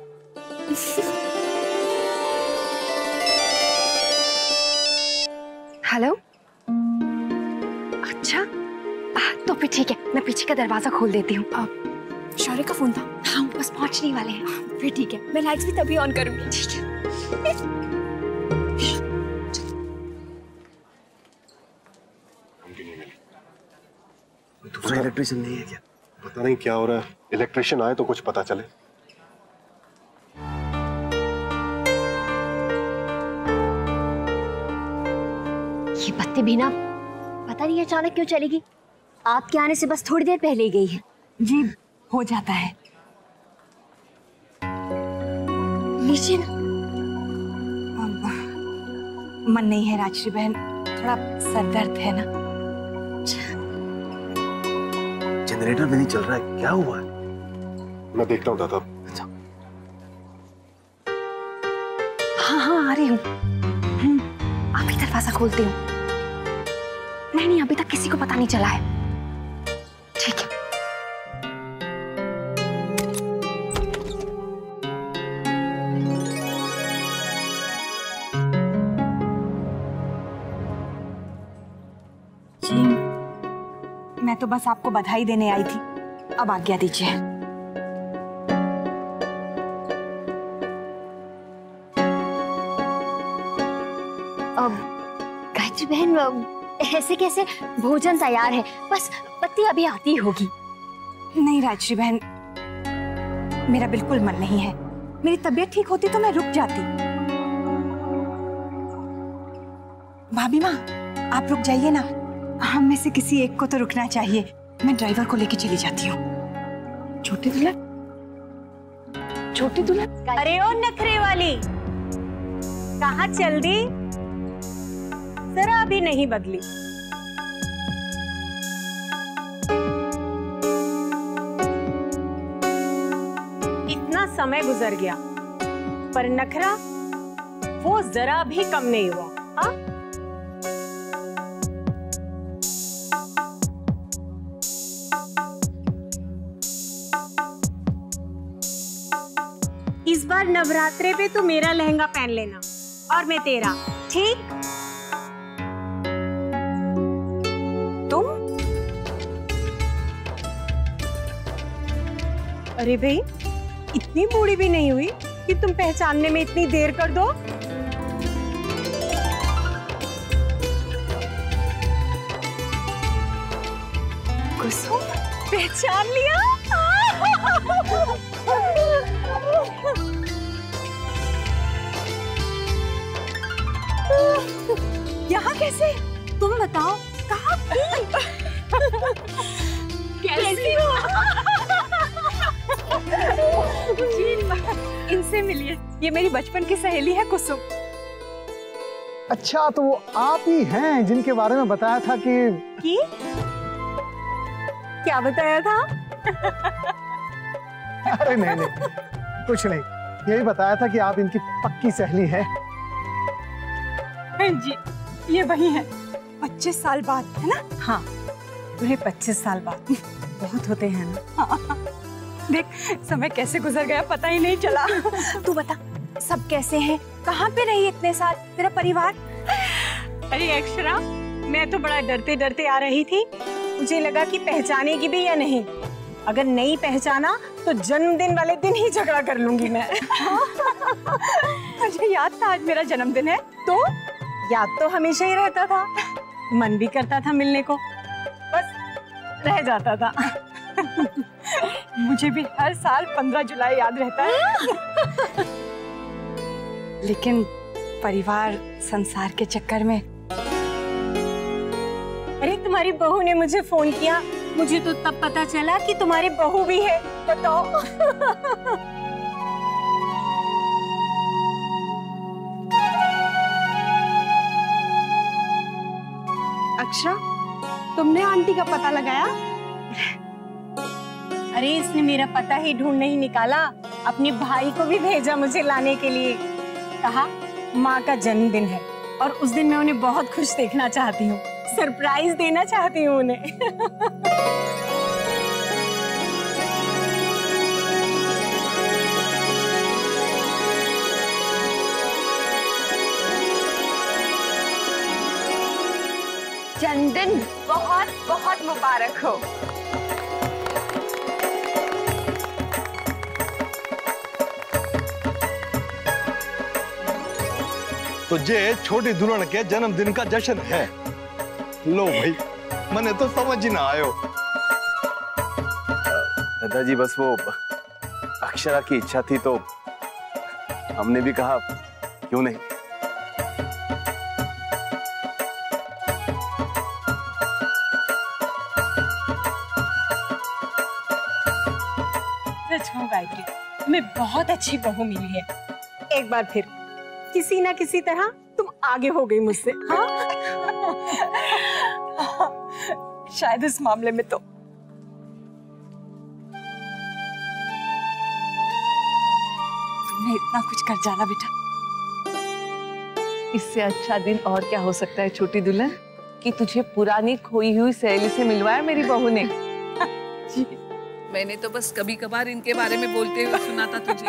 हेलो, अच्छा तो फिर ठीक है, मैं पीछे का दरवाजा खोल देती हूँ। शौर्य का फोन था। हाँ, बस पहुंचने वाले हैं। फिर ठीक है, मैं लाइट्स भी तभी ऑन करूंगी। ठीक है। दूसरा इलेक्ट्रिशियन नहीं है क्या? पता नहीं क्या हो रहा है। इलेक्ट्रिशियन आए तो कुछ पता चले। ये बत्ती भी ना पता नहीं अचानक क्यों चलेगी। आपके आने से बस थोड़ी देर पहले ही गई है। जी, हो जाता है। नीचे ना। मन नहीं है राजश्री बहन, थोड़ा सर दर्द है ना। जनरेटर भी नहीं चल रहा है, क्या हुआ है? मैं देखता हूँ दादा। हाँ हाँ, आ रही हूँ। आप ही दरवाजा खोलती हूँ। नहीं नहीं, अभी तक किसी को पता नहीं चला है। ठीक है। मैं तो बस आपको बधाई देने आई थी, अब आज्ञा दीजिए। अब गायत्री बहन, ऐसे कैसे? भोजन तैयार है, बस बत्ती अभी आती होगी। नहीं राजश्री बहन, मेरा बिल्कुल मन नहीं है। मेरी तबीयत ठीक होती तो मैं रुक जाती। भाभी माँ, आप रुक जाइए ना, हम में से किसी एक को तो रुकना चाहिए। मैं ड्राइवर को लेके चली जाती हूँ। छोटी दुल्हन, छोटी दुल्हन। अरे ओ नखरे वाली, कहाँ चल दी? जरा अभी नहीं बदली। इतना समय गुजर गया पर नखरा वो जरा भी कम नहीं हुआ। हाँ, बार नवरात्रे पे तू मेरा लहंगा पहन लेना और मैं तेरा, ठीक? तुम? अरे भाई, इतनी बूढ़ी भी नहीं हुई कि तुम पहचानने में इतनी देर कर दो। कुसुम, पहचान लिया? यहाँ कैसे? तुम बताओ, कहाँ थी? कैसी हो? इनसे मिलिए, ये मेरी बचपन की सहेली है कुसुम। अच्छा, तो वो आप ही हैं जिनके बारे में बताया था कि क्या बताया था? अरे नहीं, कुछ नहीं, यही बताया था कि आप इनकी पक्की सहेली है। हाँ जी, ये वही है। 25 साल बाद, है ना? हाँ, पूरे 25 साल बाद। बहुत होते हैं ना। हाँ। देख, समय कैसे गुजर गया पता ही नहीं चला। तू बता, सब कैसे हैं? कहाँ पे रही इतने साल? तेरा परिवार? अरे अक्षरा, मैं तो बड़ा डरते डरते आ रही थी। मुझे लगा कि पहचानेगी भी या नहीं। अगर नहीं पहचाना तो जन्मदिन वाले दिन ही झगड़ा कर लूंगी मैं। मुझे याद था आज मेरा जन्मदिन है। तो याद तो हमेशा ही रहता था, मन भी करता था मिलने को, बस रह जाता था। मुझे भी हर साल 15 जुलाई याद रहता है। लेकिन परिवार संसार के चक्कर में। अरे तुम्हारी बहू ने मुझे फोन किया, मुझे तो तब पता चला कि तुम्हारी बहू भी है। बताओ। अक्षरा, तुमने आंटी का पता लगाया? अरे इसने मेरा पता ही ढूंढ नहीं निकाला, अपने भाई को भी भेजा मुझे लाने के लिए। कहा माँ का जन्मदिन है और उस दिन मैं उन्हें बहुत खुश देखना चाहती हूँ, सरप्राइज देना चाहती हूँ उन्हें। जन्मदिन बहुत बहुत मुबारक हो। तो ये छोटी दुल्हन के जन्मदिन का जश्न है। लो भाई, मने तो समझ ही ना आयो। दादाजी, बस वो अक्षरा की इच्छा थी तो हमने भी कहा क्यों नहीं। सच कहूं गायत्री, तुम्हें बहुत अच्छी बहू मिली है। एक बार फिर किसी ना किसी तरह तुम आगे हो गई मुझसे। हाँ? शायद इस मामले में तो तुमने इतना कुछ कर जाना बेटा। इससे अच्छा दिन और क्या हो सकता है छोटी दुल्हन, कि तुझे पुरानी खोई हुई सहेली से मिलवाया मेरी बहू ने। जी, मैंने तो बस कभी कभार इनके बारे में बोलते हुए सुना था तुझे।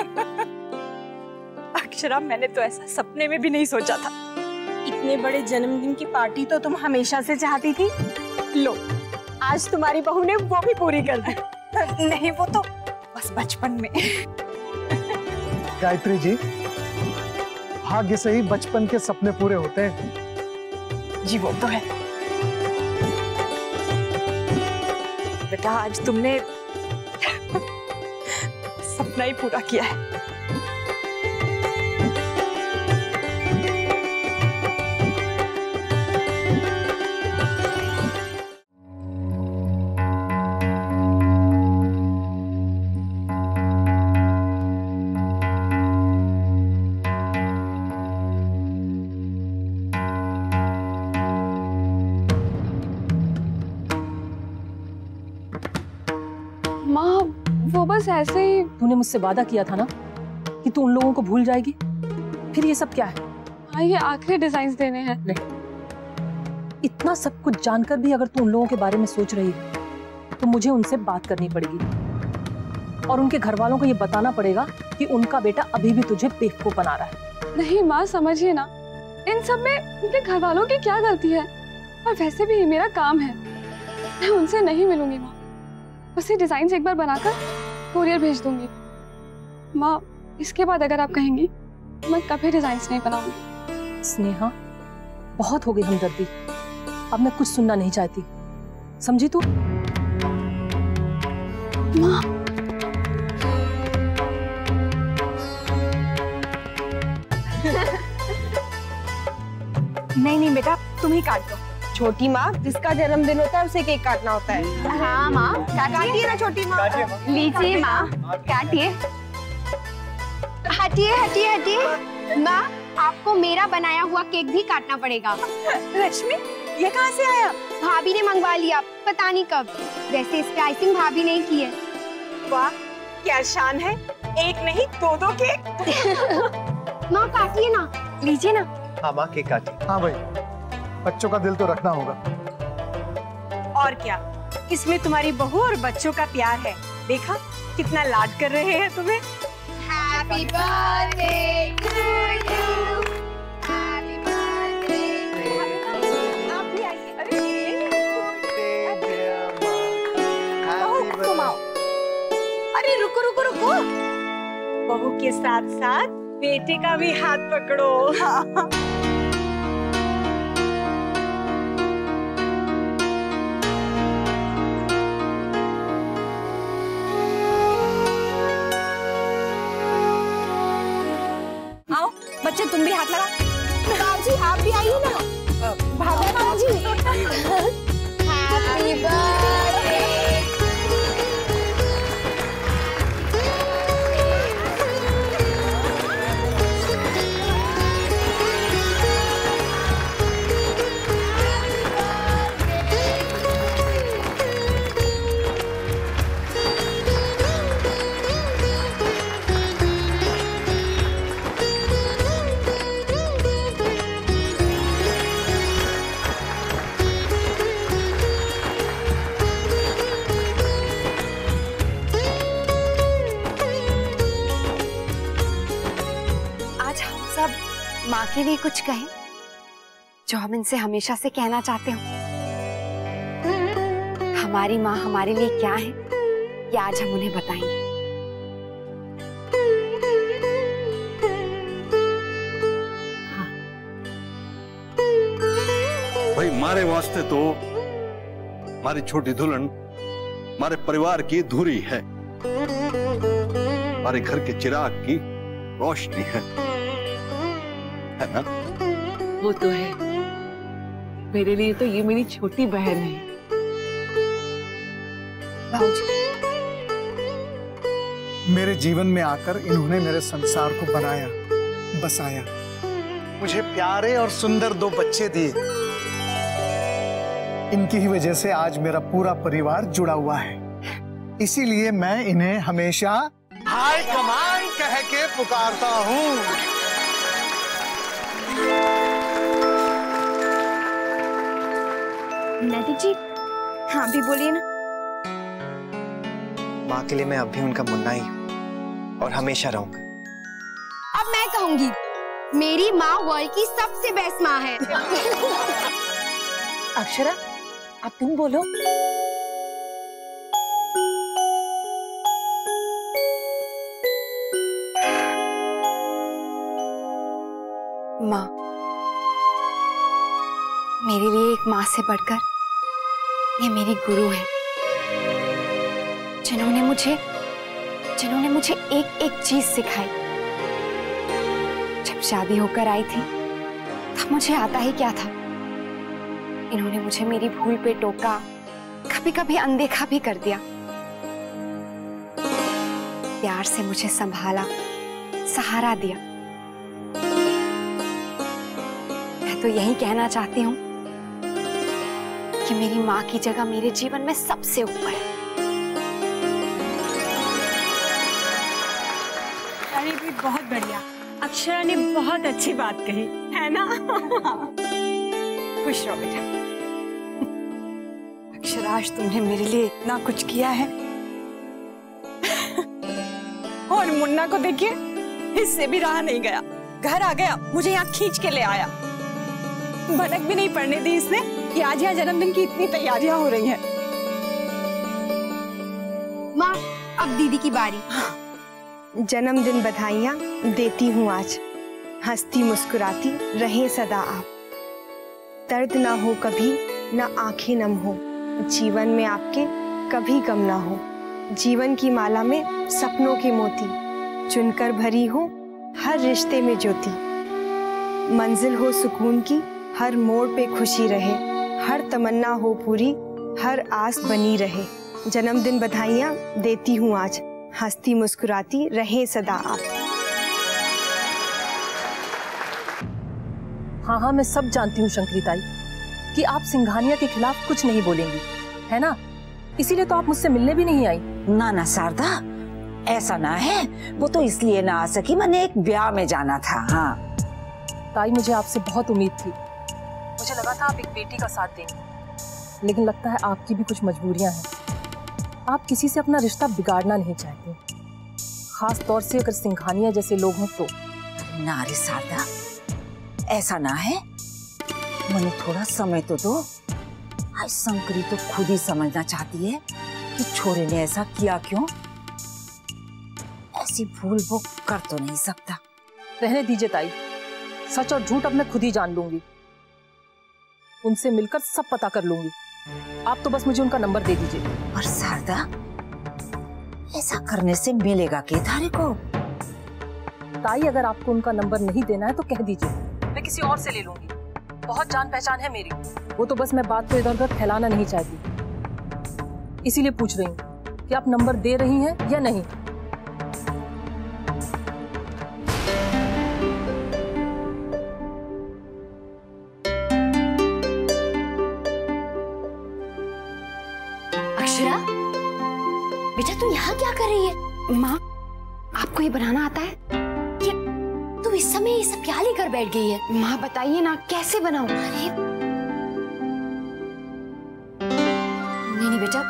अक्षरा, मैंने तो ऐसा सपने में भी नहीं सोचा था। इतने बड़े जन्मदिन की पार्टी तो तुम हमेशा से चाहती थी। लो, आज तुम्हारी बहू ने वो भी पूरी कर दी। नहीं, वो तो बस बचपन में। गायत्री जी, भाग्य से ही बचपन के सपने पूरे होते हैं। जी वो तो है बेटा, आज तुमने सपना ही पूरा किया है। माँ, वो बस ऐसे ही। तूने मुझसे वादा किया था ना कि तू उन लोगों को भूल जाएगी, फिर ये सब क्या है? हाँ, ये आखिरी डिजाइन देने हैं। नहीं, इतना सब कुछ जानकर भी अगर तू उन लोगों के बारे में सोच रही है तो मुझे उनसे बात करनी पड़ेगी और उनके घर वालों को ये बताना पड़ेगा कि उनका बेटा अभी भी तुझे बेवकूफ बना रहा है। नहीं माँ, समझिए ना, इन सब में उनके घर वालों की क्या गलती है? और वैसे भी ये मेरा काम है, मैं उनसे नहीं मिलूंगी माँ। उसे डिजाइन एक बार बनाकर कोरियर भेज दूंगी माँ। इसके बाद अगर आप कहेंगी मैं कभी डिजाइन नहीं बनाऊंगी। स्नेहा, बहुत हो गई हमदर्दी, अब मैं कुछ सुनना नहीं चाहती, समझी तू? माँ, नहीं बेटा, तुम ही काट दो। छोटी माँ, जिसका जन्मदिन होता है उसे केक काटना होता है। हाँ माँ, काटिए ना छोटी माँ। लीजिए माँ, काटिए। हटिए हटिए हटिए। माँ, आपको मेरा बनाया हुआ केक भी काटना पड़ेगा। रश्मि, ये कहाँ से आया? भाभी ने मंगवा लिया, पता नहीं कब। वैसे इस पे आइसिंग भाभी ने की है। वाह, क्या शान है, एक नहीं दो केक। माँ काटिए ना, लीजिए ना। हाँ माँ, केक काटिए। हाँ भाई, बच्चों का दिल तो रखना होगा। और क्या, इसमें तुम्हारी बहू और बच्चों का प्यार है। देखा कितना लाड कर रहे हैं तुम्हें। Happy birthday to you. Happy birthday to you. आप भी आइए। बहू तुम आओ। अरे रुको रुको रुको, बहू के साथ साथ बेटे का भी हाथ पकड़ो। बच्चे तुम भी हाथ लगा। बाबूजी आप भी आइए ना। भाभी बाबूजी। Happy birthday. माँ के लिए कुछ कहें जो हम इनसे हमेशा से कहना चाहते हो। हमारी माँ हमारे लिए क्या है, ये आज हम उन्हें बताएंगे। भाई मारे वास्ते तो हमारी छोटी दुल्हन हमारे परिवार की धुरी है, हमारे घर के चिराग की रोशनी है ना? वो तो है, मेरे लिए तो ये मेरी छोटी बहन है। मेरे जीवन में आकर इन्होंने मेरे संसार को बनाया, बसाया, मुझे प्यारे और सुंदर 2 बच्चे दिए। इनकी ही वजह से आज मेरा पूरा परिवार जुड़ा हुआ है। इसीलिए मैं इन्हें हमेशा हाय कमाल कह के पुकारता हूँ। नैतिक जी, हाँ भी बोलिए ना। माँ के लिए मैं अब भी उनका मुन्ना ही हूँ और हमेशा रहूंगा। अब मैं कहूंगी, मेरी माँ वर्ल्ड की सबसे बेस्ट माँ है। अक्षरा, अब तुम बोलो। माँ, मेरे लिए एक माँ से बढ़कर ये मेरी गुरु है, जिन्होंने मुझे एक एक चीज सिखाई। जब शादी होकर आई थी तब मुझे आता ही क्या था। इन्होंने मुझे मेरी भूल पे टोका, कभी कभी अनदेखा भी कर दिया। प्यार से मुझे संभाला, सहारा दिया। मैं तो यही कहना चाहती हूँ कि मेरी माँ की जगह मेरे जीवन में सबसे ऊपर है। अरे भी बहुत बढ़िया, अक्षरा ने बहुत अच्छी बात कही है ना। खुश रहो बेटा। अक्षरा, आज तुमने मेरे लिए इतना कुछ किया है। और मुन्ना मुन्ना को देखिए, इससे भी रहा नहीं गया, घर आ गया, मुझे यहाँ खींच के ले आया। भनक भी नहीं पड़ने दी इसने कि आज यहाँ जन्मदिन की इतनी तैयारियां हो रही हैं। माँ, अब दीदी की बारी। जन्मदिन बधाइयाँ देती हूँ आज, हंसती मुस्कुराती रहे सदा आप। दर्द ना हो कभी, ना आंखें नम हो, जीवन में आपके कभी गम ना हो। जीवन की माला में सपनों के मोती, चुनकर भरी हो हर रिश्ते में ज्योति। मंजिल हो सुकून की, हर मोड़ पे खुशी रहे, हर तमन्ना हो पूरी, हर आस बनी रहे। जन्मदिन बधाइयाँ देती हूँ आज, हंसती मुस्कुराती रहे सदा आप। हाँ हाँ, मैं सब जानती हूँ शंकरी ताई कि आप सिंघानिया के खिलाफ कुछ नहीं बोलेंगी, है ना? इसीलिए तो आप मुझसे मिलने भी नहीं आई। ना ना शारदा, ऐसा ना है, वो तो इसलिए ना आ सकी, मैंने एक ब्याह में जाना था। हाँ ताई, मुझे आपसे बहुत उम्मीद थी, मुझे लगा था आप एक बेटी का साथ देंगी, लेकिन लगता है आपकी भी कुछ मजबूरियां हैं। आप किसी से अपना रिश्ता बिगाड़ना नहीं चाहते, खास तौर से अगर सिंघानिया जैसे लोग हों तो। ना रे शारदा, ऐसा ना है, मुझे थोड़ा समय तो दो। आज शंकरी तो खुद ही समझना चाहती है कि छोरे ने ऐसा किया क्यों। ऐसी भूल वो कर तो नहीं सकता। रहने दीजिए ताई, सच और झूठ अब मैं खुद ही जान लूंगी, उनसे मिलकर सब पता कर लूंगी। आप तो बस मुझे उनका नंबर दे दीजिए। और शारदा, ऐसा करने से मिलेगा क्या थारे को? ताई, अगर आपको उनका नंबर नहीं देना है तो कह दीजिए, मैं किसी और से ले लूंगी। बहुत जान पहचान है मेरी, वो तो बस मैं बात को इधर उधर फैलाना नहीं चाहती, इसीलिए पूछ रही हूँ कि आप नंबर दे रही हैं या नहीं। अक्षरा, बेटा तू यहाँ क्या कर रही है? माँ, आपको ये बनाना आता है? तू इस समय ये सब क्या लेकर बैठ गई है? माँ बताइए ना, कैसे बनाऊं? अरे नहीं बेटा,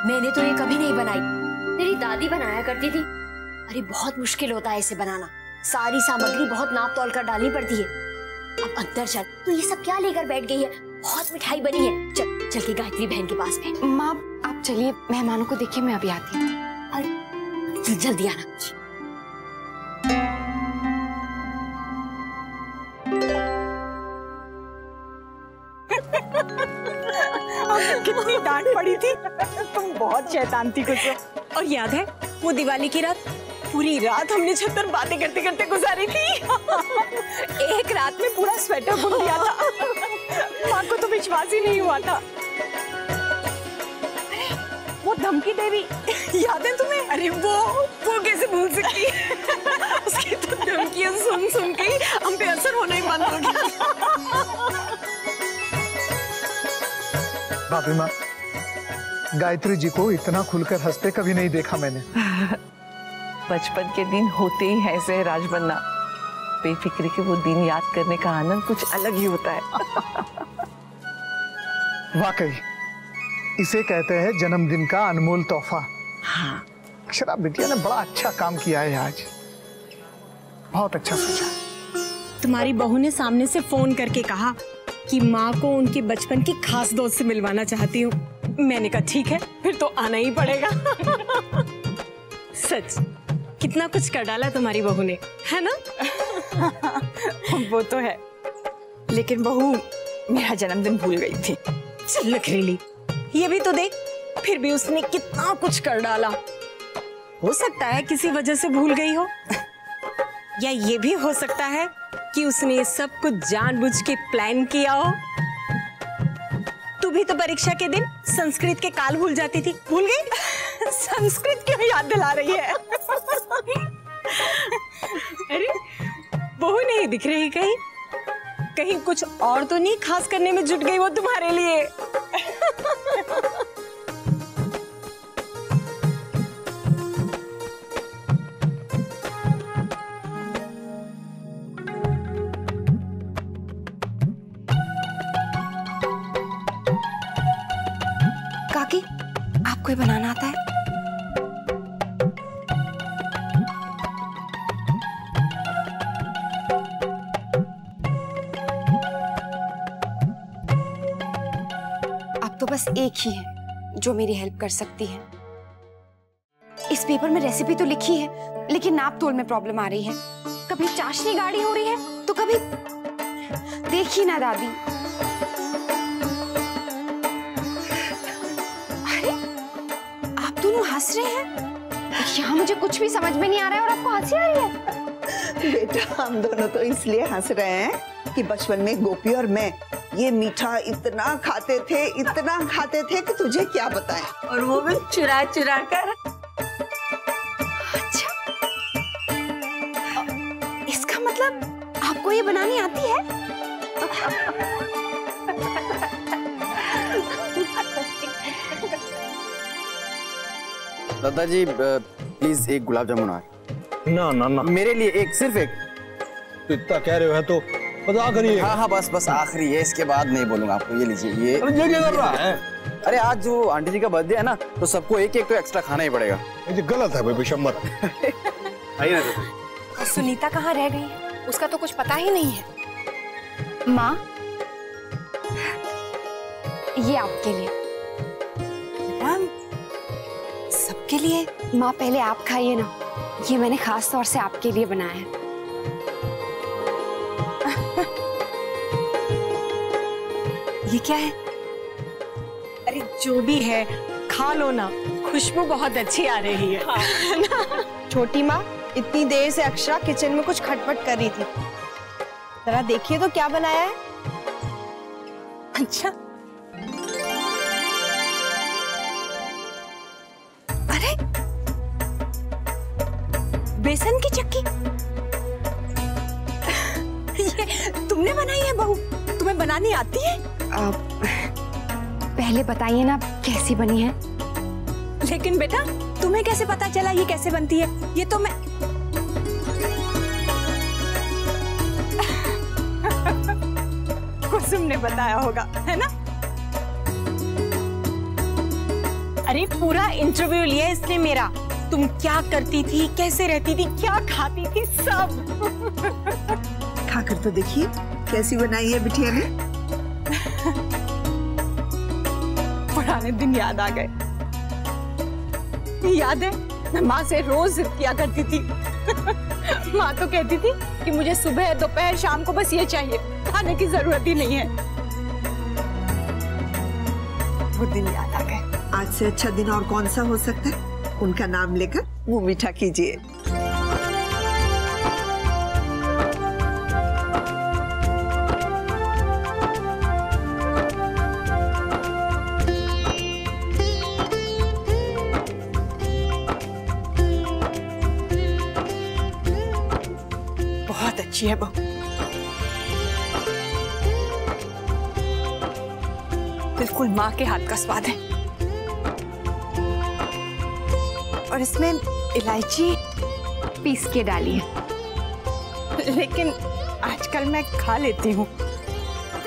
मैंने तो ये कभी नहीं बनाई, मेरी दादी बनाया करती थी। अरे बहुत मुश्किल होता है इसे बनाना, सारी सामग्री बहुत नाप तोल कर डालनी पड़ती है। अब अंदर चल, तू ये सब क्या लेकर बैठ गई है? बहुत मिठाई बनी है, चल चल के गायत्री बहन के पास बैठ। माँ आप चलिए, मेहमानों को देखिए, मैं अभी आती हूँ। अरे जल्दी आना। कितनी डांट पड़ी थी, तुम बहुत शैतान थी कुछ। और याद है वो दिवाली की रात, पूरी रात हमने छत पर बातें करते करते गुजारी थी। एक रात में पूरा स्वेटर बुन दिया था, माँ को तो विश्वास ही नहीं हुआ था। वो धमकी देवी याद है तुम्हें? अरे वो कैसे भूल सकती है? उसकी तो धमकियां सुन सुन के हम पे असर होना ही बंद हो गया। भाभी माँ, गायत्री जी को इतना खुलकर हंसते कभी नहीं देखा मैंने। बचपन के दिन होते ही ऐसे है राजबन्ना, बेफिक्री के वो दिन याद करने का आनंद कुछ अलग ही होता है। वाकई इसे कहते हैं जन्मदिन का अनमोल तोहफा। हाँ, अक्षरा बिटिया ने बड़ा अच्छा काम किया है आज, बहुत अच्छा सोचा। तुम्हारी बहू ने सामने से फोन करके कहा कि माँ को उनके बचपन की खास दोस्त से मिलवाना चाहती हूँ। मैंने कहा ठीक है, फिर तो आना ही पड़ेगा। सच, कितना कुछ कर डाला तुम्हारी बहू ने, है ना? वो तो है, लेकिन बहू मेरा जन्मदिन भूल गई थी। चल नखरेली, ये भी तो देख, फिर भी उसने कितना कुछ कर डाला। हो सकता है किसी वजह से भूल गई हो, या ये भी हो सकता है कि उसने ये सब कुछ जानबूझ के प्लान किया हो। तू भी तो परीक्षा के दिन संस्कृत के काल भूल जाती थी, भूल गई? संस्कृत क्यों याद दिला रही है? अरे बहू नहीं दिख रही कहीं? कहीं कुछ और तो नहीं खास करने में जुट गई वो तुम्हारे लिए? काकी, आपको ये बनाना आता है? बस एक ही है जो मेरी हेल्प कर सकती है। इस पेपर में रेसिपी तो लिखी है, लेकिन नाप तोल में प्रॉब्लम आ रही है। कभी चाशनी गाढ़ी हो रही है तो कभी, देखिए ना दादी। अरे आप दोनों हंस रहे हैं? यहाँ मुझे कुछ भी समझ में नहीं आ रहा है और आपको हंसी आ रही है। बेटा हम दोनों तो इसलिए हंस रहे हैं कि बचपन में गोपी और मैं ये मीठा इतना खाते थे कि तुझे क्या बताएं। और वो भी चुरा चुरा कर। अच्छा, इसका मतलब आपको ये बनानी आती है? दादाजी प्लीज एक गुलाब जामुन और। ना ना ना, मेरे लिए एक, सिर्फ एक। तो इतना कह रहे हो तो बस आखिरी है। हाँ हाँ बस आखिरी है, इसके बाद नहीं बोलूंगा आपको। ये लीजिए ये। अरे ये क्या कर रहा है? अरे आज जो आंटी जी का बर्थडे है ना, तो सबको एक एक तो एक्स्ट्रा खाना ही पड़ेगा। ये गलत है भाई बिशंबर। आइए ना तो। सुनीता कहाँ रह गई है? उसका तो कुछ पता ही नहीं है। माँ, ये आपके लिए। सबके लिए? माँ पहले आप खाइए ना, ये मैंने खास तौर से आपके लिए बनाया है। ये क्या है? अरे जो भी है खा लो ना, खुशबू बहुत अच्छी आ रही है। हाँ। छोटी माँ, इतनी देर से अक्षरा किचन में कुछ खटपट कर रही थी, जरा देखिए तो क्या बनाया है। अच्छा, अरे बेसन की चक्की ये तुमने बनाई है बहू? तुम्हें बनानी आती है? पहले बताइए ना कैसी बनी है। लेकिन बेटा तुम्हें कैसे पता चला ये कैसे बनती है? ये तो मैं कुसुम ने बताया होगा, है ना? अरे पूरा इंटरव्यू लिया इसने मेरा। तुम क्या करती थी, कैसे रहती थी, क्या खाती थी, सब। खाकर तो देखिए कैसी बनाई है बिटिया ने। पुराने दिन याद आ गए। याद है मैं माँ से रोज जिद किया करती थी। माँ तो कहती थी कि मुझे सुबह दोपहर शाम को बस ये चाहिए, खाने की जरूरत ही नहीं है। वो दिन याद आ गए। आज से अच्छा दिन और कौन सा हो सकता है? उनका नाम लेकर मुंह मीठा कीजिए। बहुत अच्छी है बहू। बिल्कुल माँ के हाथ का स्वाद है। और इसमें इलायची पीस के डाली है। लेकिन आजकल मैं खा लेती हूँ।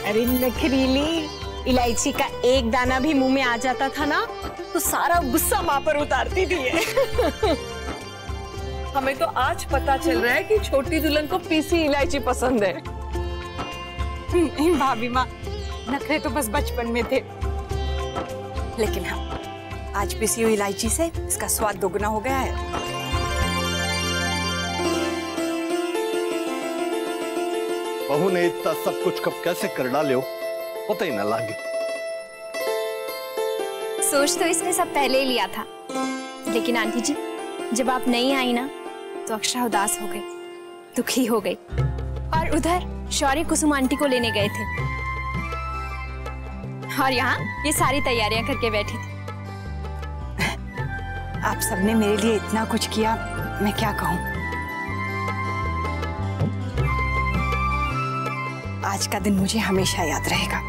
अरे नखरीली, इलायची का एक दाना भी मुंह में आ जाता था ना, तो सारा गुस्सा माँ पर उतारती थी ये। हमें तो आज पता चल रहा है कि छोटी दुल्हन को पीसी इलायची पसंद है। भाभी माँ, नखरे तो बस बचपन में थे, लेकिन हाँ आज पिसी हुई इलायची से इसका स्वाद दोगुना हो गया है। बहू ने इतना सब कुछ कब कैसे कर डाले हो पता ही ना लगे। सोच तो इसने सब पहले ही लिया था, लेकिन आंटी जी जब आप नहीं आई ना तो अक्षरा उदास हो गई, दुखी हो गई, और उधर शौर्य कुसुम आंटी को लेने गए थे और यहाँ ये सारी तैयारियां करके बैठी थी। आप सबने मेरे लिए इतना कुछ किया, मैं क्या कहूँ। आज का दिन मुझे हमेशा याद रहेगा।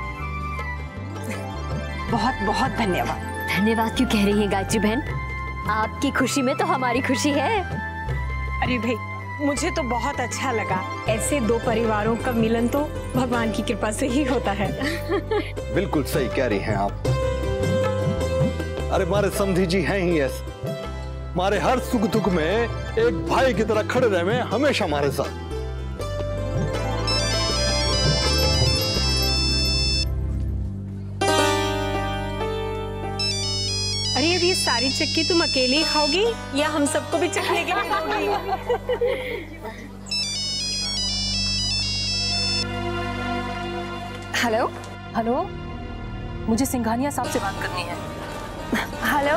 बहुत बहुत धन्यवाद। धन्यवाद क्यों कह रही हैं गायत्री बहन? आपकी खुशी में तो हमारी खुशी है। अरे भाई, मुझे तो बहुत अच्छा लगा। ऐसे दो परिवारों का मिलन तो भगवान की कृपा से ही होता है। बिल्कुल सही कह रही हैं आप। अरे हमारे समधी जी हैं ही ऐसे, हमारे हर सुख दुख में एक भाई की तरह खड़े रहे, हमेशा हमारे साथ। फिर ये सारी चक्की तुम अकेले ही खाओगी या हम सबको भी चखने के लिए दोगी? हेलो हेलो, मुझे सिंघानिया साहब से बात करनी है। हेलो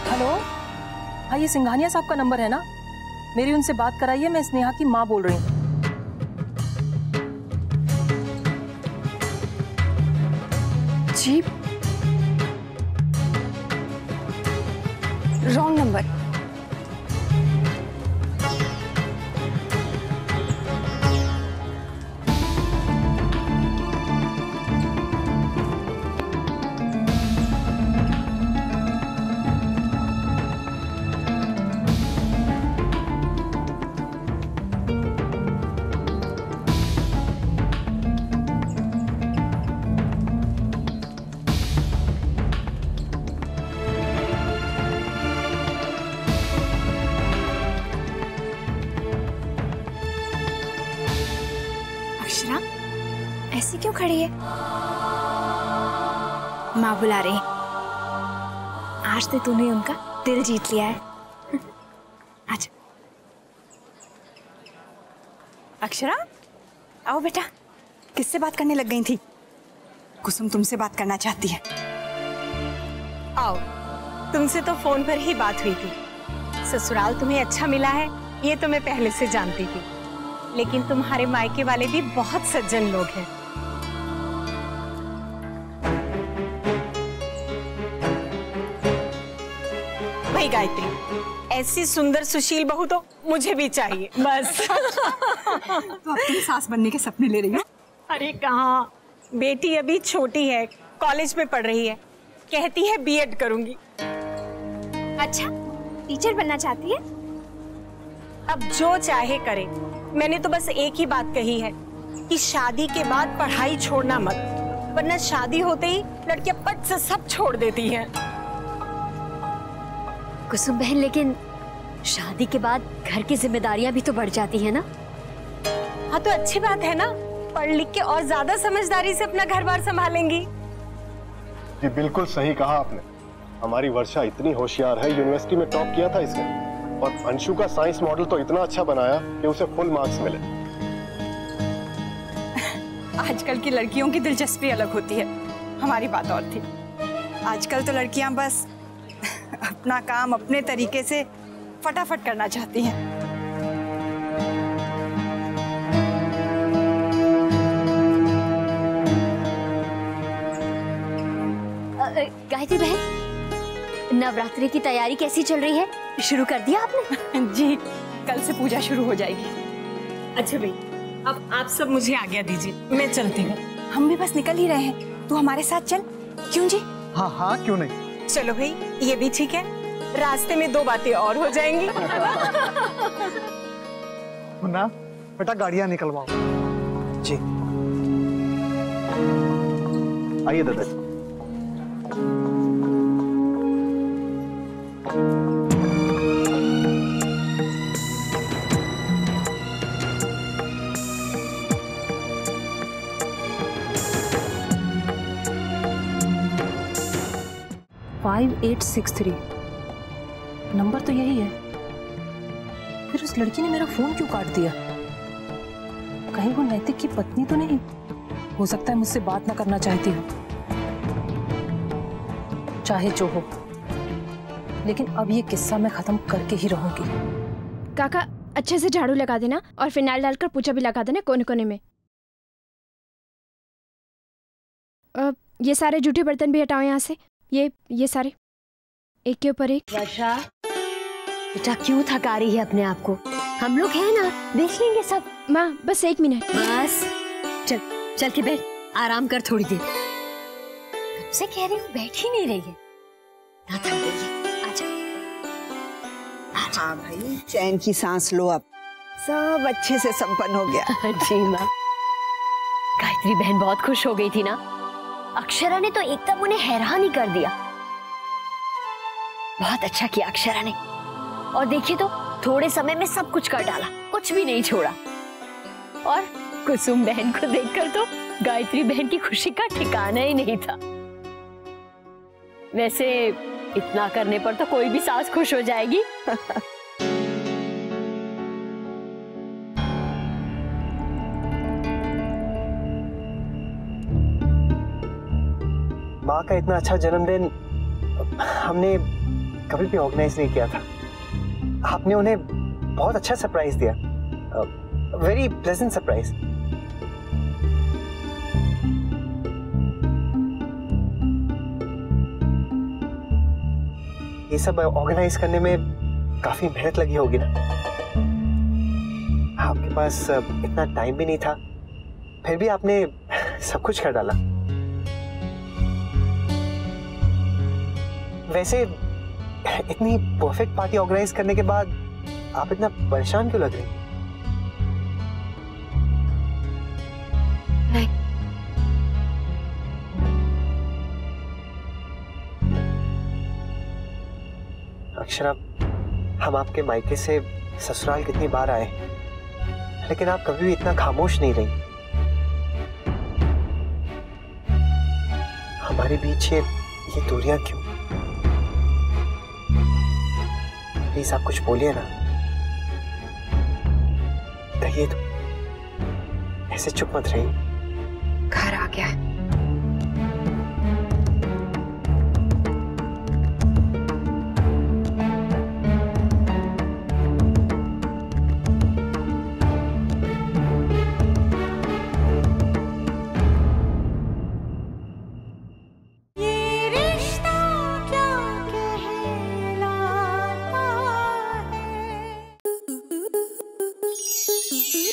हेलो, हाँ ये सिंघानिया साहब का नंबर है ना? मेरी उनसे बात कराइए, मैं स्नेहा की माँ बोल रही हूँ। जी रॉन्ग नंबर। अक्षरा ऐसी क्यों खड़ी है? माँ बुला रही। आज तो तूने उनका दिल जीत लिया है। आजा। अक्षरा आओ बेटा, किससे बात करने लग गई थी? कुसुम तुमसे बात करना चाहती है। आओ, तुमसे तो फोन पर ही बात हुई थी। ससुराल तुम्हें अच्छा मिला है ये तो मैं पहले से जानती थी, लेकिन तुम्हारे मायके वाले भी बहुत सज्जन लोग हैं। भाई गायत्री, ऐसी सुंदर सुशील बहू तो मुझे भी चाहिए बस। तो अपनी सास बनने के सपने ले रही हो? अरे कहाँ, बेटी अभी छोटी है, कॉलेज में पढ़ रही है, कहती है बीएड करूंगी। अच्छा, टीचर बनना चाहती है? अब जो चाहे करे, मैंने तो बस एक ही बात कही है कि शादी के बाद पढ़ाई छोड़ना मत, वरना शादी होते ही लड़कियां पट से सब छोड़ देती हैं। कुसुम बहन, लेकिन शादी के बाद घर की जिम्मेदारियां भी तो बढ़ जाती है ना? हाँ तो अच्छी बात है ना, पढ़ लिख के और ज्यादा समझदारी से अपना घर बार संभालेंगी। जी बिल्कुल सही कहा आपने। हमारी वर्षा इतनी होशियार है, यूनिवर्सिटी में टॉप किया था इसने, और अंशु का साइंस मॉडल तो इतना अच्छा बनाया कि उसे फुल मार्क्स मिले। आजकल की लड़कियों की दिलचस्पी अलग होती है, हमारी बात और थी। आजकल तो लड़कियां बस अपना काम अपने तरीके से फटाफट करना चाहती हैं। गायत्री बहन, नवरात्रि की तैयारी कैसी चल रही है? शुरू कर दिया आपने? जी, कल से पूजा शुरू हो जाएगी। अच्छा भाई, अब आप सब मुझे आज्ञा दीजिए, मैं चलती हूँ। हम भी बस निकल ही रहे हैं, तू हमारे साथ चल। क्यों जी? हाँ हाँ क्यों नहीं। चलो भाई, ये भी ठीक है, रास्ते में दो बातें और हो जाएंगी। मुन्ना बेटा, गाड़ियां निकलवाओ। जी आइए दादाजी। फाइव 863 नंबर तो यही है, फिर उस लड़की ने मेरा फोन क्यों काट दिया? कहीं वो नैतिक की पत्नी तो नहीं? हो सकता है मुझसे बात ना करना चाहती हो। चाहे जो हो, लेकिन अब ये किस्सा मैं खत्म करके ही रहूंगी। काका, अच्छे से झाड़ू लगा देना और फिनाइल डालकर पोछा भी लगा देना कोने कोने में। ये सारे जूठे बर्तन भी हटाओ यहाँ से, ये सारे एक के ऊपर एक। वर्षा बेटा, क्यों थका रही है अपने आप को? हम लोग हैं ना, देख लेंगे सब। माँ बस 1 मिनट। बस चल चल के बैठ, आराम कर थोड़ी देर। कब से कह रही हूँ, बैठ ही नहीं रही है। ना थक गई है, आजा। हाँ भाई, चैन की सांस लो अब, सब अच्छे से संपन्न हो गया। जी माँ। गायत्री बहन बहुत खुश हो गई थी ना, अक्षरा ने तो एकदम उन्हें हैरान ही कर दिया। बहुत अच्छा किया अक्षरा ने, और देखिए तो थोड़े समय में सब कुछ कर डाला, कुछ भी नहीं छोड़ा। और कुसुम बहन को देखकर तो गायत्री बहन की खुशी का ठिकाना ही नहीं था। वैसे इतना करने पर तो कोई भी सास खुश हो जाएगी। माँ का इतना अच्छा जन्मदिन हमने कभी भी ऑर्गेनाइज नहीं किया था। आपने उन्हें बहुत अच्छा सरप्राइज दिया, वेरी प्लेजेंट सरप्राइज। ये सब ऑर्गेनाइज करने में काफी मेहनत लगी होगी ना। आपके पास इतना टाइम भी नहीं था, फिर भी आपने सब कुछ कर डाला। वैसे इतनी परफेक्ट पार्टी ऑर्गेनाइज करने के बाद आप इतना परेशान क्यों लग रही? नहीं। अक्षरा, हम आपके मायके से ससुराल कितनी बार आए, लेकिन आप कभी भी इतना खामोश नहीं रही। हमारे बीच ये दूरियां क्यों? प्लीज आप कुछ बोलिए ना, कहिए तो, ऐसे चुप मत रहिए। घर आ गया है।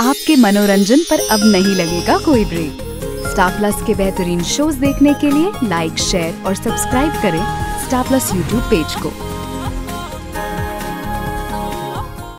आपके मनोरंजन पर अब नहीं लगेगा कोई ब्रेक। स्टार प्लस के बेहतरीन शोज देखने के लिए लाइक, शेयर और सब्सक्राइब करें स्टार प्लस यूट्यूब पेज को।